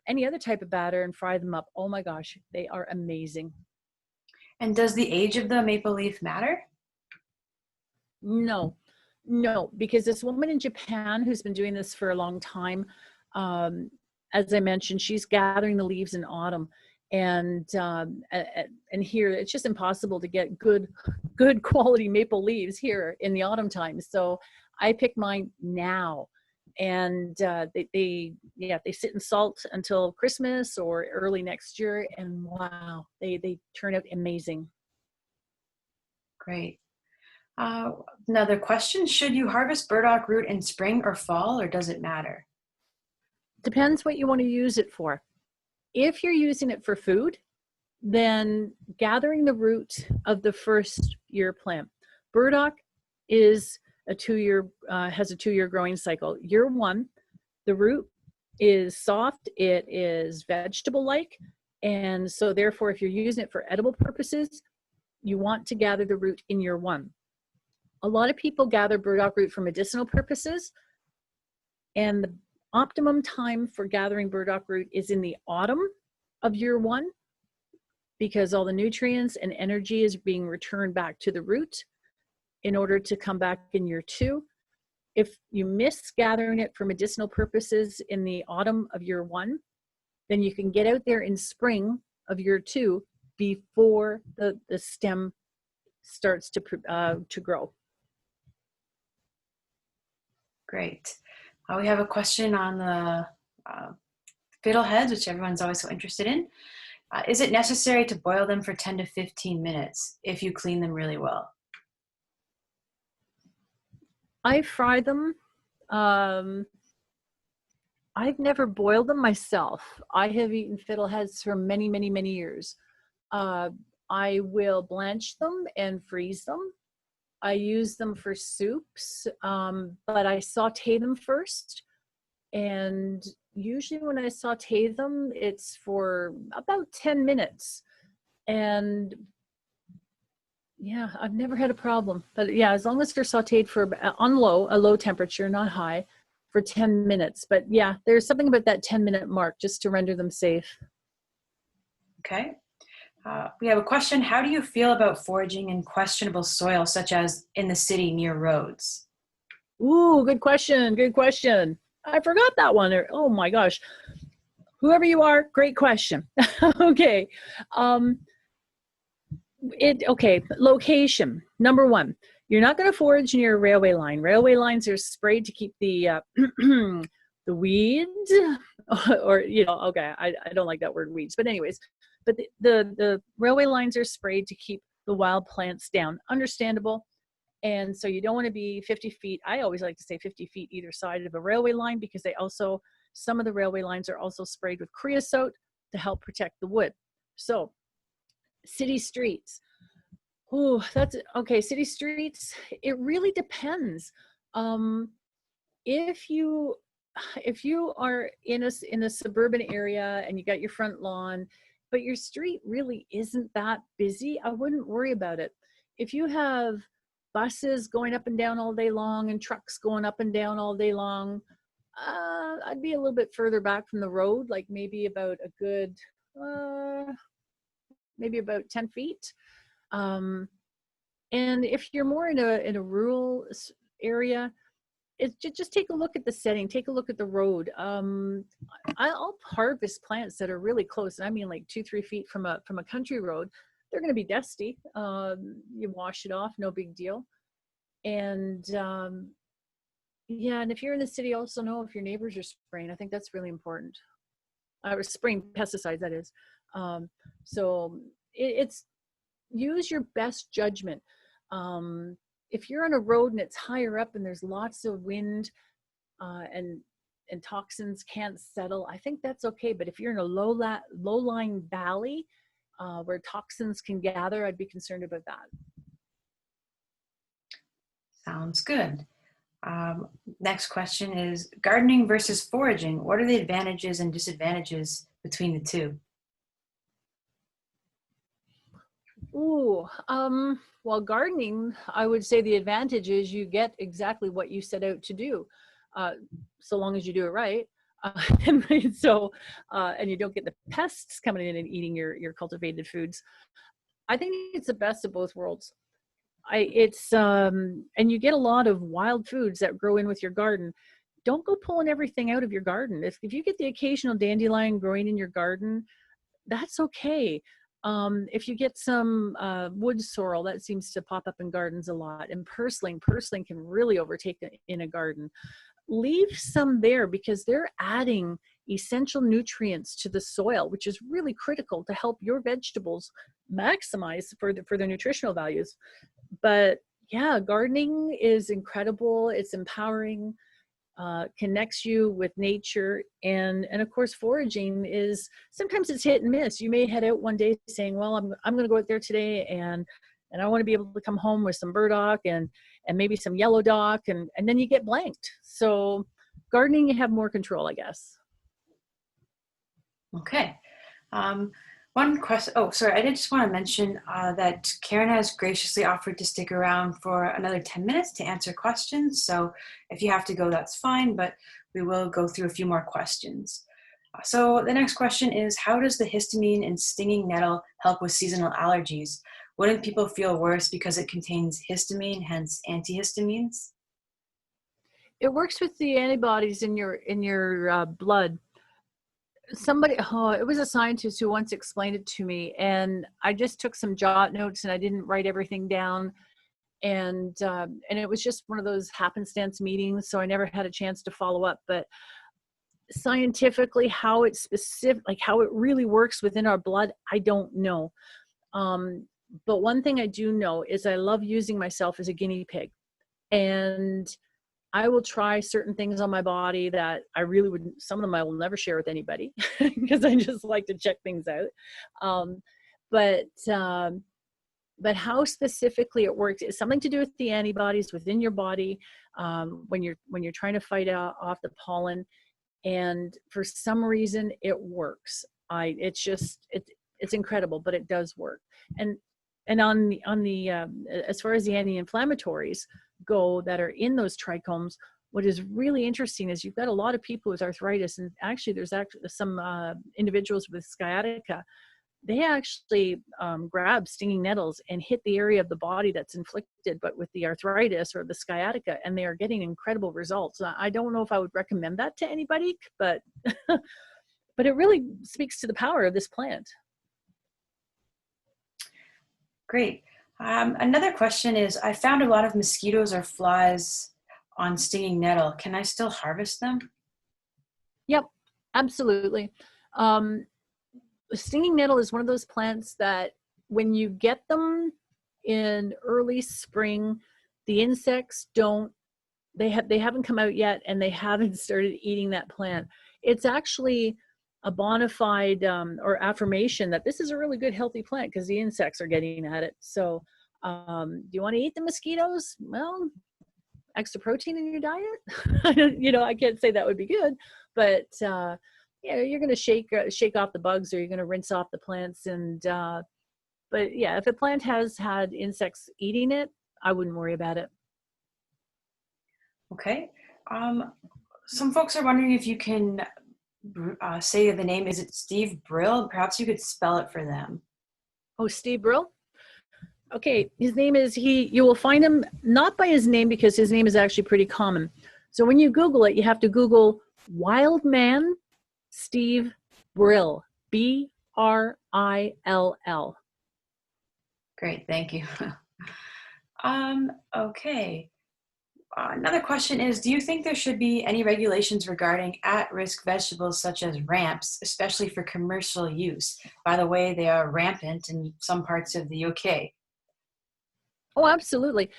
any other type of batter and fry them up. Oh my gosh, they are amazing. And does the age of the maple leaf matter? No, because this woman in Japan who's been doing this for a long time, as I mentioned, she's gathering the leaves in autumn, and here it's just impossible to get good quality maple leaves here in the autumn time. So I pick mine now, and they sit in salt until Christmas or early next year, and wow, they turn out amazing. Great. Another question, should you harvest burdock root in spring or fall, or does it matter? Depends what you want to use it for. If you're using it for food, then gathering the root of the first year plant. Burdock is a 2-year, has a 2-year growing cycle. Year 1, the root is soft, it is vegetable-like, and so therefore if you're using it for edible purposes, you want to gather the root in year 1. A lot of people gather burdock root for medicinal purposes, and the optimum time for gathering burdock root is in the autumn of year 1, because all the nutrients and energy is being returned back to the root in order to come back in year 2. If you miss gathering it for medicinal purposes in the autumn of year 1, then you can get out there in spring of year 2 before the stem starts to grow. Great. We have a question on the fiddleheads, which everyone's always so interested in. Is it necessary to boil them for 10 to 15 minutes if you clean them really well? I fry them. I've never boiled them myself. I have eaten fiddleheads for many, many, many years. I will blanch them and freeze them. I use them for soups, but I saute them first. And usually when I saute them, it's for about 10 minutes. And yeah, I've never had a problem. But yeah, as long as they're sauteed for a low temperature, not high, for 10 minutes. But yeah, there's something about that 10-minute mark just to render them safe. Okay. We have a question. How do you feel about foraging in questionable soil, such as in the city near roads? Ooh, good question. Good question. I forgot that one. Oh my gosh. Whoever you are, great question. Okay. Okay, location. Number 1, you're not going to forage near a railway line. Railway lines are sprayed to keep the the weeds, or okay, I don't like that word weeds, but anyways, but the railway lines are sprayed to keep the wild plants down. Understandable. And so you don't want to be 50 feet. I always like to say 50 feet either side of a railway line, because some of the railway lines are also sprayed with creosote to help protect the wood. So city streets. Oh, that's okay. City streets, it really depends. If you are in a suburban area and you got your front lawn, but your street really isn't that busy, I wouldn't worry about it. If you have buses going up and down all day long and trucks going up and down all day long, I'd be a little bit further back from the road, like maybe about a good maybe about 10 feet. And if you're more in a rural area, it's just take a look at the setting, take a look at the road. I'll harvest plants that are really close, and I mean like 2-3 feet from a country road. They're going to be dusty. You wash it off, no big deal. And yeah, and if you're in the city, also know if your neighbors are spraying. I think that's really important. Or spraying pesticides, that is. So it's use your best judgment. If you're on a road and it's higher up and there's lots of wind and toxins can't settle, I think that's okay. But if you're in a low-lying valley where toxins can gather, I'd be concerned about that. Sounds good. Next question is gardening versus foraging. What are the advantages and disadvantages between the two? Ooh, well, gardening, I would say the advantage is you get exactly what you set out to do, so long as you do it right. And you don't get the pests coming in and eating your cultivated foods. I think it's the best of both worlds. And you get a lot of wild foods that grow in with your garden. Don't go pulling everything out of your garden. If you get the occasional dandelion growing in your garden, that's okay. If you get some wood sorrel, that seems to pop up in gardens a lot, and purslane can really overtake in a garden. Leave some there because they're adding essential nutrients to the soil, which is really critical to help your vegetables maximize for their nutritional values. But yeah, gardening is incredible. It's empowering. connects you with nature. And of course, foraging is, sometimes it's hit and miss. You may head out one day saying, well, I'm going to go out there today and I want to be able to come home with some burdock and maybe some yellow dock, and then you get blanked. So gardening, you have more control, I guess. Okay. One question. Oh, sorry. I did just want to mention that Karen has graciously offered to stick around for another 10 minutes to answer questions. So if you have to go, that's fine, but we will go through a few more questions. So the next question is, how does the histamine in stinging nettle help with seasonal allergies? Wouldn't people feel worse because it contains histamine, hence antihistamines? It works with the antibodies in your blood. Somebody, it was a scientist who once explained it to me, and I just took some jot notes and I didn't write everything down. And it was just one of those happenstance meetings, so I never had a chance to follow up. But scientifically, how it's specific, like how it really works within our blood, I don't know. But one thing I do know is I love using myself as a guinea pig, and I will try certain things on my body that I really wouldn't, some of them I will never share with anybody because I just like to check things out. But how specifically it works is something to do with the antibodies within your body when you're trying to fight off the pollen. And for some reason it works. It's incredible, but it does work. And on the as far as the anti-inflammatories go that are in those trichomes, what is really interesting is you've got a lot of people with arthritis, and actually there's some individuals with sciatica. They actually grab stinging nettles and hit the area of the body that's inflicted, but with the arthritis or the sciatica, and they are getting incredible results. I don't know if I would recommend that to anybody, but but it really speaks to the power of this plant. Great. Another question is, I found a lot of mosquitoes or flies on stinging nettle. Can I still harvest them? Yep, absolutely. Stinging nettle is one of those plants that when you get them in early spring, the insects they haven't come out yet, and they haven't started eating that plant. It's actually a bona fide or affirmation that this is a really good healthy plant because the insects are getting at it. So do you want to eat the mosquitoes? Well, extra protein in your diet? I can't say that would be good, but you're going to shake off the bugs, or you're going to rinse off the plants. And but yeah, if a plant has had insects eating it, I wouldn't worry about it. Okay. Some folks are wondering if you can say the name. Is it Steve Brill? Perhaps you could spell it for them. Oh, Steve Brill? Okay, his name is, you will find him not by his name, because his name is actually pretty common. So when you Google it, you have to Google Wildman Steve Brill, Brill. Great, thank you. Okay. Another question is, do you think there should be any regulations regarding at-risk vegetables such as ramps, especially for commercial use? By the way, they are rampant in some parts of the UK. Oh, absolutely.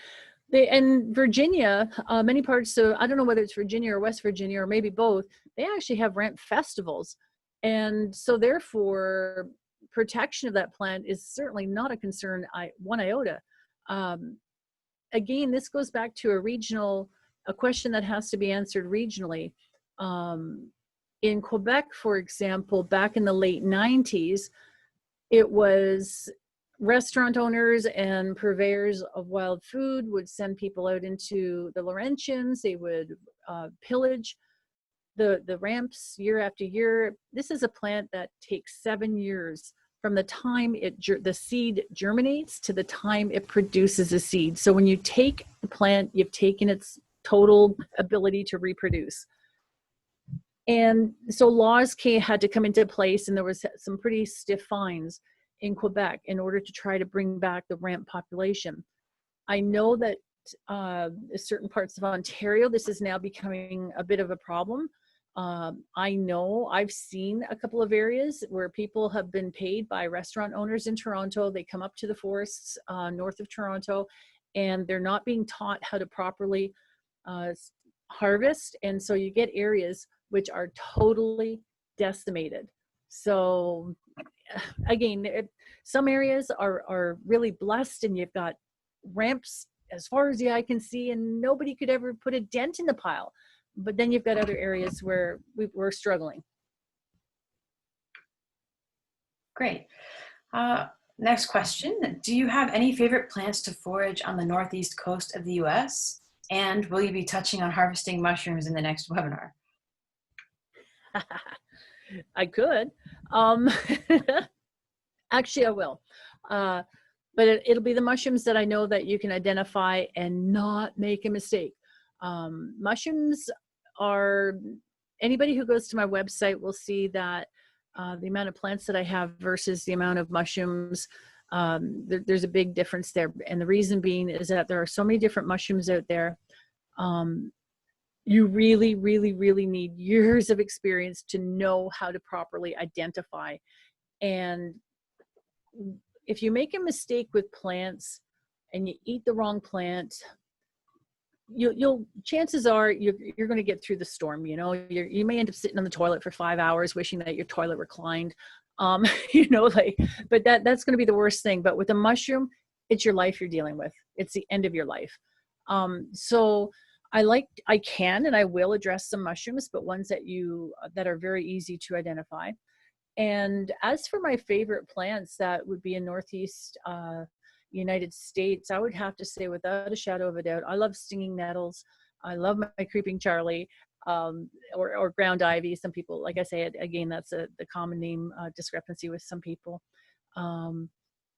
In Virginia, many parts of, I don't know whether it's Virginia or West Virginia or maybe both, they actually have ramp festivals. And so therefore, protection of that plant is certainly not a concern, one iota. Again, this goes back to a question that has to be answered regionally. In Quebec, for example, back in the late 90s, it was restaurant owners and purveyors of wild food would send people out into the Laurentians. They would pillage the ramps year after year. This is a plant that takes 7 years from the time the seed germinates to the time it produces a seed. So when you take the plant, you've taken its total ability to reproduce. And so laws had to come into place, and there was some pretty stiff fines in Quebec in order to try to bring back the ramp population. I know that certain parts of Ontario, this is now becoming a bit of a problem. I know I've seen a couple of areas where people have been paid by restaurant owners in Toronto. They come up to the forests north of Toronto, and they're not being taught how to properly harvest. And so you get areas which are totally decimated. So again, some areas are really blessed, and you've got ramps as far as the eye can see, and nobody could ever put a dent in the pile. But then you've got other areas where we're struggling. Great. Next question. Do you have any favorite plants to forage on the northeast coast of the US? And will you be touching on harvesting mushrooms in the next webinar? I could. Actually, I will. But it'll be the mushrooms that I know that you can identify and not make a mistake. Mushrooms are, anybody who goes to my website will see that the amount of plants that I have versus the amount of mushrooms, there's a big difference there. And the reason being is that there are so many different mushrooms out there. You really, really, really need years of experience to know how to properly identify. And if you make a mistake with plants and you eat the wrong plant, you'll chances are you're going to get through the storm. You know, you may end up sitting on the toilet for 5 hours wishing that your toilet reclined. You know, like, but that's going to be the worst thing. But with a mushroom, it's your life you're dealing with. It's the end of your life. So I can and I will address some mushrooms, but ones that are very easy to identify. And as for my favorite plants that would be in Northeast United States, I would have to say without a shadow of a doubt, I love stinging nettles. I love my creeping Charlie, or ground ivy. Some people, like I say, again, that's the common name discrepancy with some people. And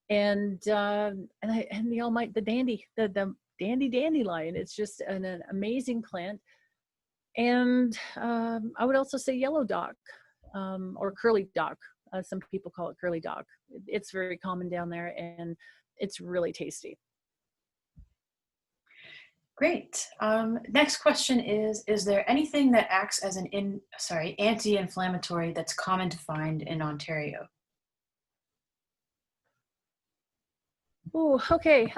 the dandy, the dandy dandelion. It's just an amazing plant. And I would also say yellow dock. Or curly dock, some people call it curly dock. It's very common down there, and it's really tasty. Great. Next question is there anything that acts as an anti-inflammatory that's common to find in Ontario? Oh, okay.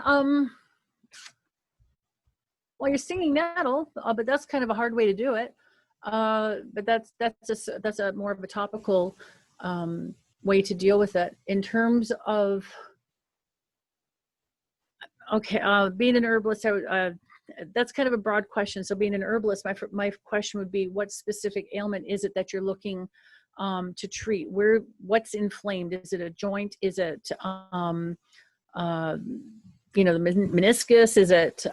Well, you're stinging nettle, but that's kind of a hard way to do it. But that's a more of a topical way to deal with it. In terms of, okay, being an herbalist, that's kind of a broad question. So being an herbalist, my question would be, what specific ailment is it that you're looking to treat? What's inflamed? Is it a joint? Is it the meniscus? Is it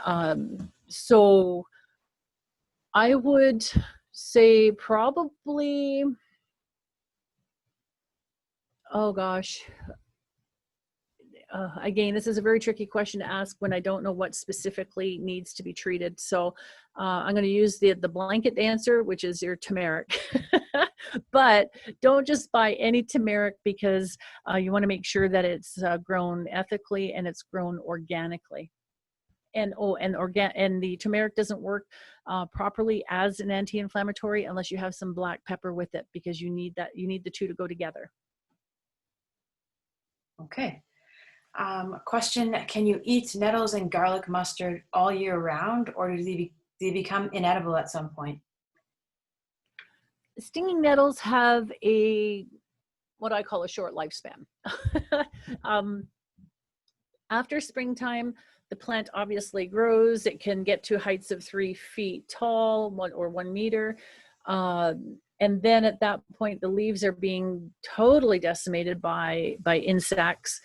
so? I would say probably, oh gosh. Again, this is a very tricky question to ask when I don't know what specifically needs to be treated. So I'm going to use the blanket answer, which is your turmeric. But don't just buy any turmeric, because you want to make sure that it's grown ethically and it's grown organically. And the turmeric doesn't work properly as an anti-inflammatory unless you have some black pepper with it, because you need the two to go together. Okay. Question, can you eat nettles and garlic mustard all year round, or do they become inedible at some point? Stinging nettles have what I call a short lifespan. After springtime, the plant obviously grows. It can get to heights of 3 feet tall, 1 meter. And then at that point, the leaves are being totally decimated by insects.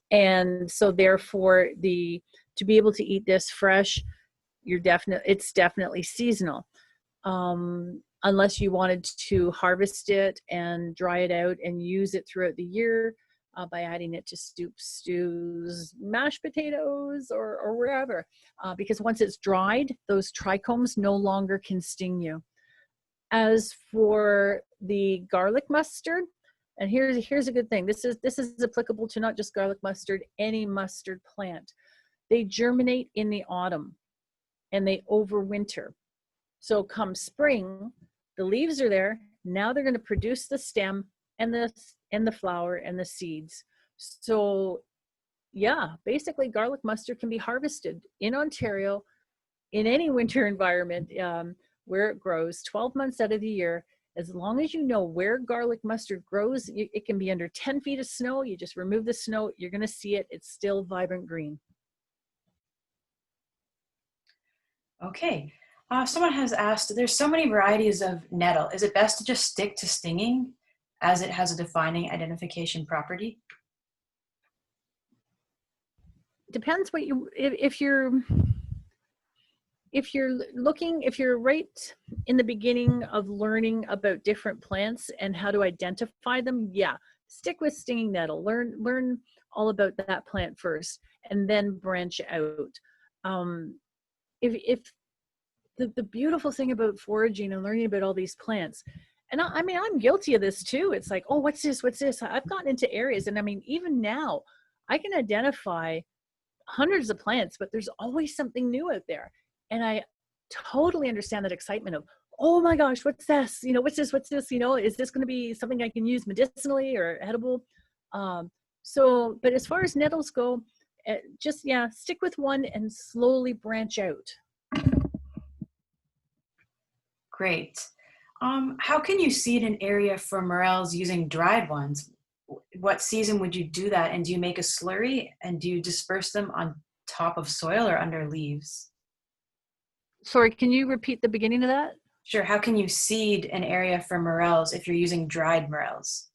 And so therefore, to be able to eat this fresh, it's definitely seasonal. Unless you wanted to harvest it and dry it out and use it throughout the year by adding it to soups, stews, mashed potatoes, or wherever. Because once it's dried, those trichomes no longer can sting you. As for the garlic mustard, and here's a good thing. This is applicable to not just garlic mustard, any mustard plant. They germinate in the autumn and they overwinter. So come spring, the leaves are there. Now they're going to produce the stem and the flower and the seeds. So yeah, basically garlic mustard can be harvested in Ontario in any winter environment. where it grows 12 months out of the year. As long as you know where garlic mustard grows, it can be under 10 feet of snow. You just remove the snow, you're going to see it. It's still vibrant green. Okay. Someone has asked, there's so many varieties of nettle. Is it best to just stick to stinging as it has a defining identification property? Depends what you, if you're looking, if you're right in the beginning of learning about different plants and how to identify them, yeah, stick with stinging nettle. Learn all about that plant first, and then branch out. If the beautiful thing about foraging and learning about all these plants, and I mean, I'm guilty of this too. It's like, oh, what's this? What's this? I've gotten into areas, and I mean, even now, I can identify hundreds of plants, but there's always something new out there. And I totally understand that excitement of, oh my gosh, what's this? You know, what's this? What's this? You know, is this going to be something I can use medicinally or edible? But as far as nettles go, just, yeah, stick with one and slowly branch out. Great. How can you seed an area for morels using dried ones? What season would you do that? And do you make a slurry, and do you disperse them on top of soil or under leaves? Sorry, can you repeat the beginning of that? Sure. How can you seed an area for morels if you're using dried morels?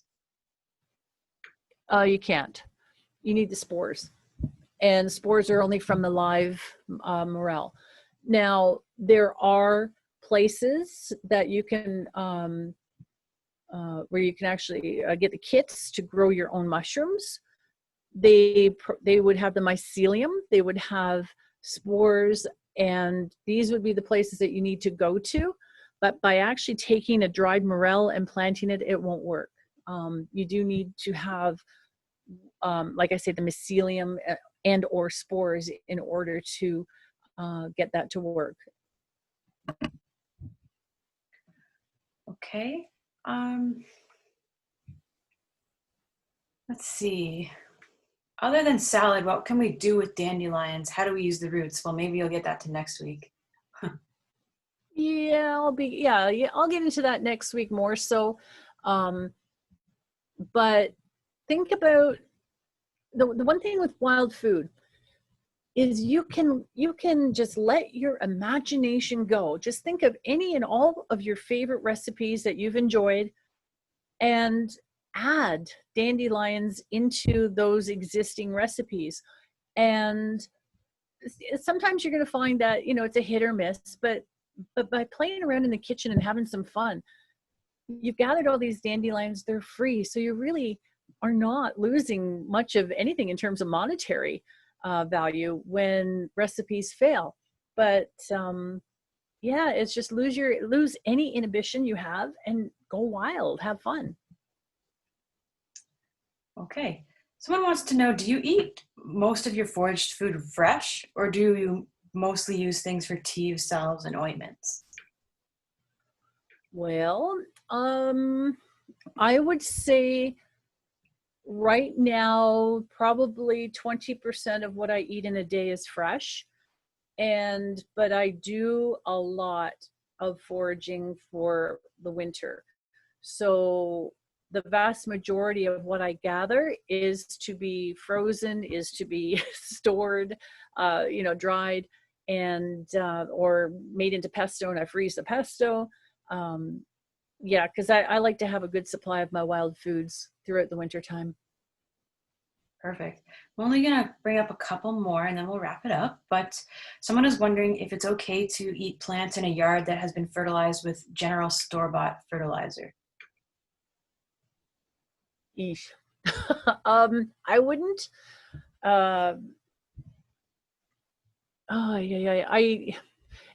You can't. You need the spores. And spores are only from the live morel. Now, there are places that you can, where you can actually get the kits to grow your own mushrooms. They would have the mycelium, they would have spores, and these would be the places that you need to go to. But by actually taking a dried morel and planting it, it won't work. You do need to have, like I say, the mycelium and or spores in order to get that to work. Okay. Let's see. Other than salad, what can we do with dandelions? How do we use the roots? Well, maybe you'll get that to next week. Yeah, I'll get into that next week more so. But think about the one thing with wild food is you can just let your imagination go. Just think of any and all of your favorite recipes that you've enjoyed and add dandelions into those existing recipes. And sometimes you're going to find that, you know, it's a hit or miss, but by playing around in the kitchen and having some fun, you've gathered all these dandelions, they're free. So you really are not losing much of anything in terms of monetary value when recipes fail. But yeah, it's just lose any inhibition you have and go wild, have fun. Okay. Someone wants to know, do you eat most of your foraged food fresh, or do you mostly use things for teas, salves, and ointments? Well, I would say right now, probably 20% of what I eat in a day is fresh. But I do a lot of foraging for the winter. So the vast majority of what I gather is to be frozen, is to be stored, dried, and or made into pesto, and I freeze the pesto. Yeah, because I like to have a good supply of my wild foods throughout the winter time. Perfect. I'm only going to bring up a couple more and then we'll wrap it up. But someone is wondering if it's okay to eat plants in a yard that has been fertilized with general store-bought fertilizer. Eesh. I wouldn't.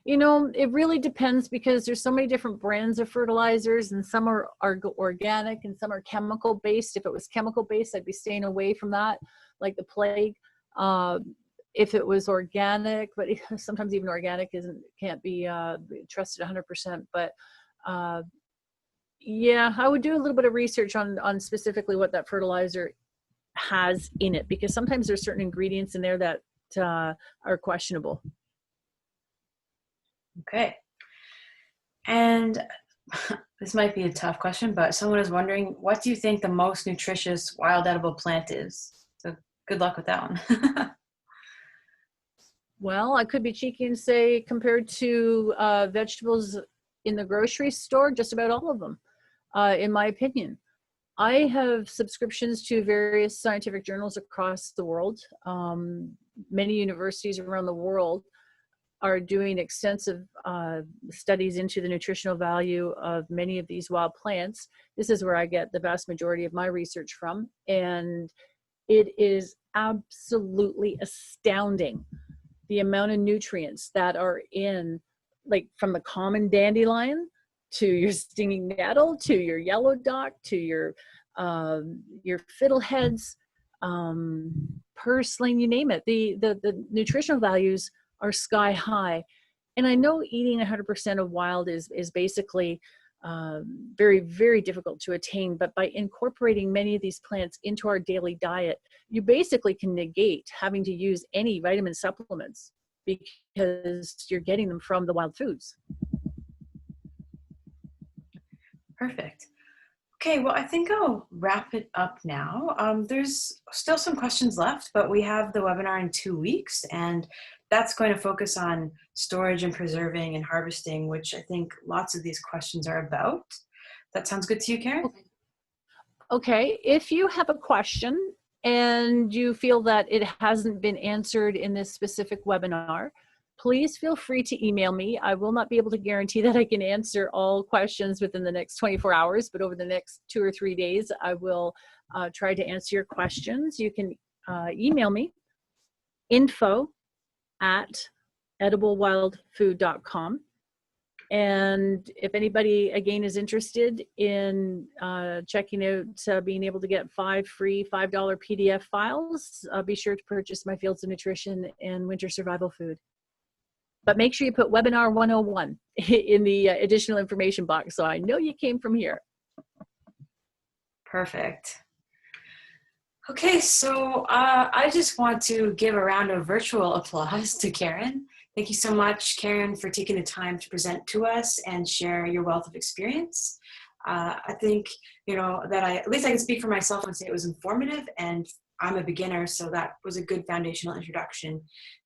It really depends because there's so many different brands of fertilizers, and some are organic and some are chemical based. If it was chemical based, I'd be staying away from that like the plague. If it was organic, but sometimes even organic can't be trusted 100%. But yeah, I would do a little bit of research on specifically what that fertilizer has in it, because sometimes there's certain ingredients in there that are questionable. Okay. And this might be a tough question, but someone is wondering, what do you think the most nutritious wild edible plant is? So good luck with that one. Well, I could be cheeky and say compared to vegetables in the grocery store, just about all of them, in my opinion. I have subscriptions to various scientific journals across the world. Many universities around the world are doing extensive studies into the nutritional value of many of these wild plants. This is where I get the vast majority of my research from, and it is absolutely astounding the amount of nutrients that are in, like from the common dandelion to your stinging nettle to your yellow dock to your fiddleheads, purslane, you name it. The nutritional values are sky high. And I know eating 100% of wild is basically very, very difficult to attain, but by incorporating many of these plants into our daily diet, you basically can negate having to use any vitamin supplements because you're getting them from the wild foods. Perfect. Okay, well, I think I'll wrap it up now. There's still some questions left, but we have the webinar in 2 weeks, and that's going to focus on storage and preserving and harvesting, which I think lots of these questions are about. That sounds good to you, Karen? Okay, if you have a question and you feel that it hasn't been answered in this specific webinar, please feel free to email me. I will not be able to guarantee that I can answer all questions within the next 24 hours, but over the next 2 or 3 days, I will try to answer your questions. You can email me, info@ediblewildfood.com. And if anybody, again, is interested in checking out being able to get 5 free $5 PDF files, be sure to purchase my Fields of Nutrition and Winter Survival Food. But make sure you put Webinar 101 in the additional information box so I know you came from here. Perfect. Okay, so I just want to give a round of virtual applause to Karen. Thank you so much, Karen, for taking the time to present to us and share your wealth of experience. I think, that at least I can speak for myself and say it was informative, and I'm a beginner, so that was a good foundational introduction.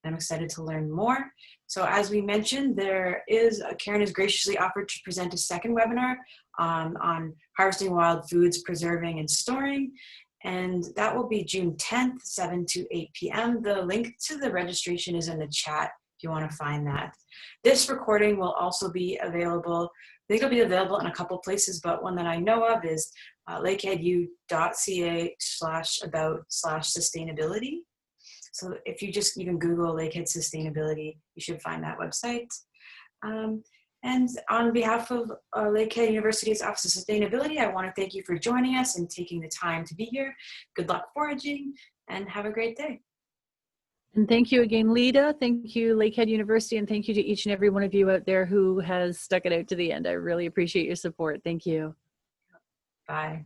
I'm excited to learn more. So as we mentioned, Karen has graciously offered to present a second webinar on harvesting wild foods, preserving and storing. And that will be June 10th, 7 to 8 p.m. The link to the registration is in the chat if you want to find that. This recording will also be available. I think it'll be available in a couple places, but one that I know of is lakeheadu.ca/about/sustainability. So if you can Google Lakehead Sustainability, you should find that website. And on behalf of Lakehead University's Office of Sustainability, I want to thank you for joining us and taking the time to be here. Good luck foraging, and have a great day. And thank you again, Lita. Thank you, Lakehead University, and thank you to each and every one of you out there who has stuck it out to the end. I really appreciate your support. Thank you. Bye.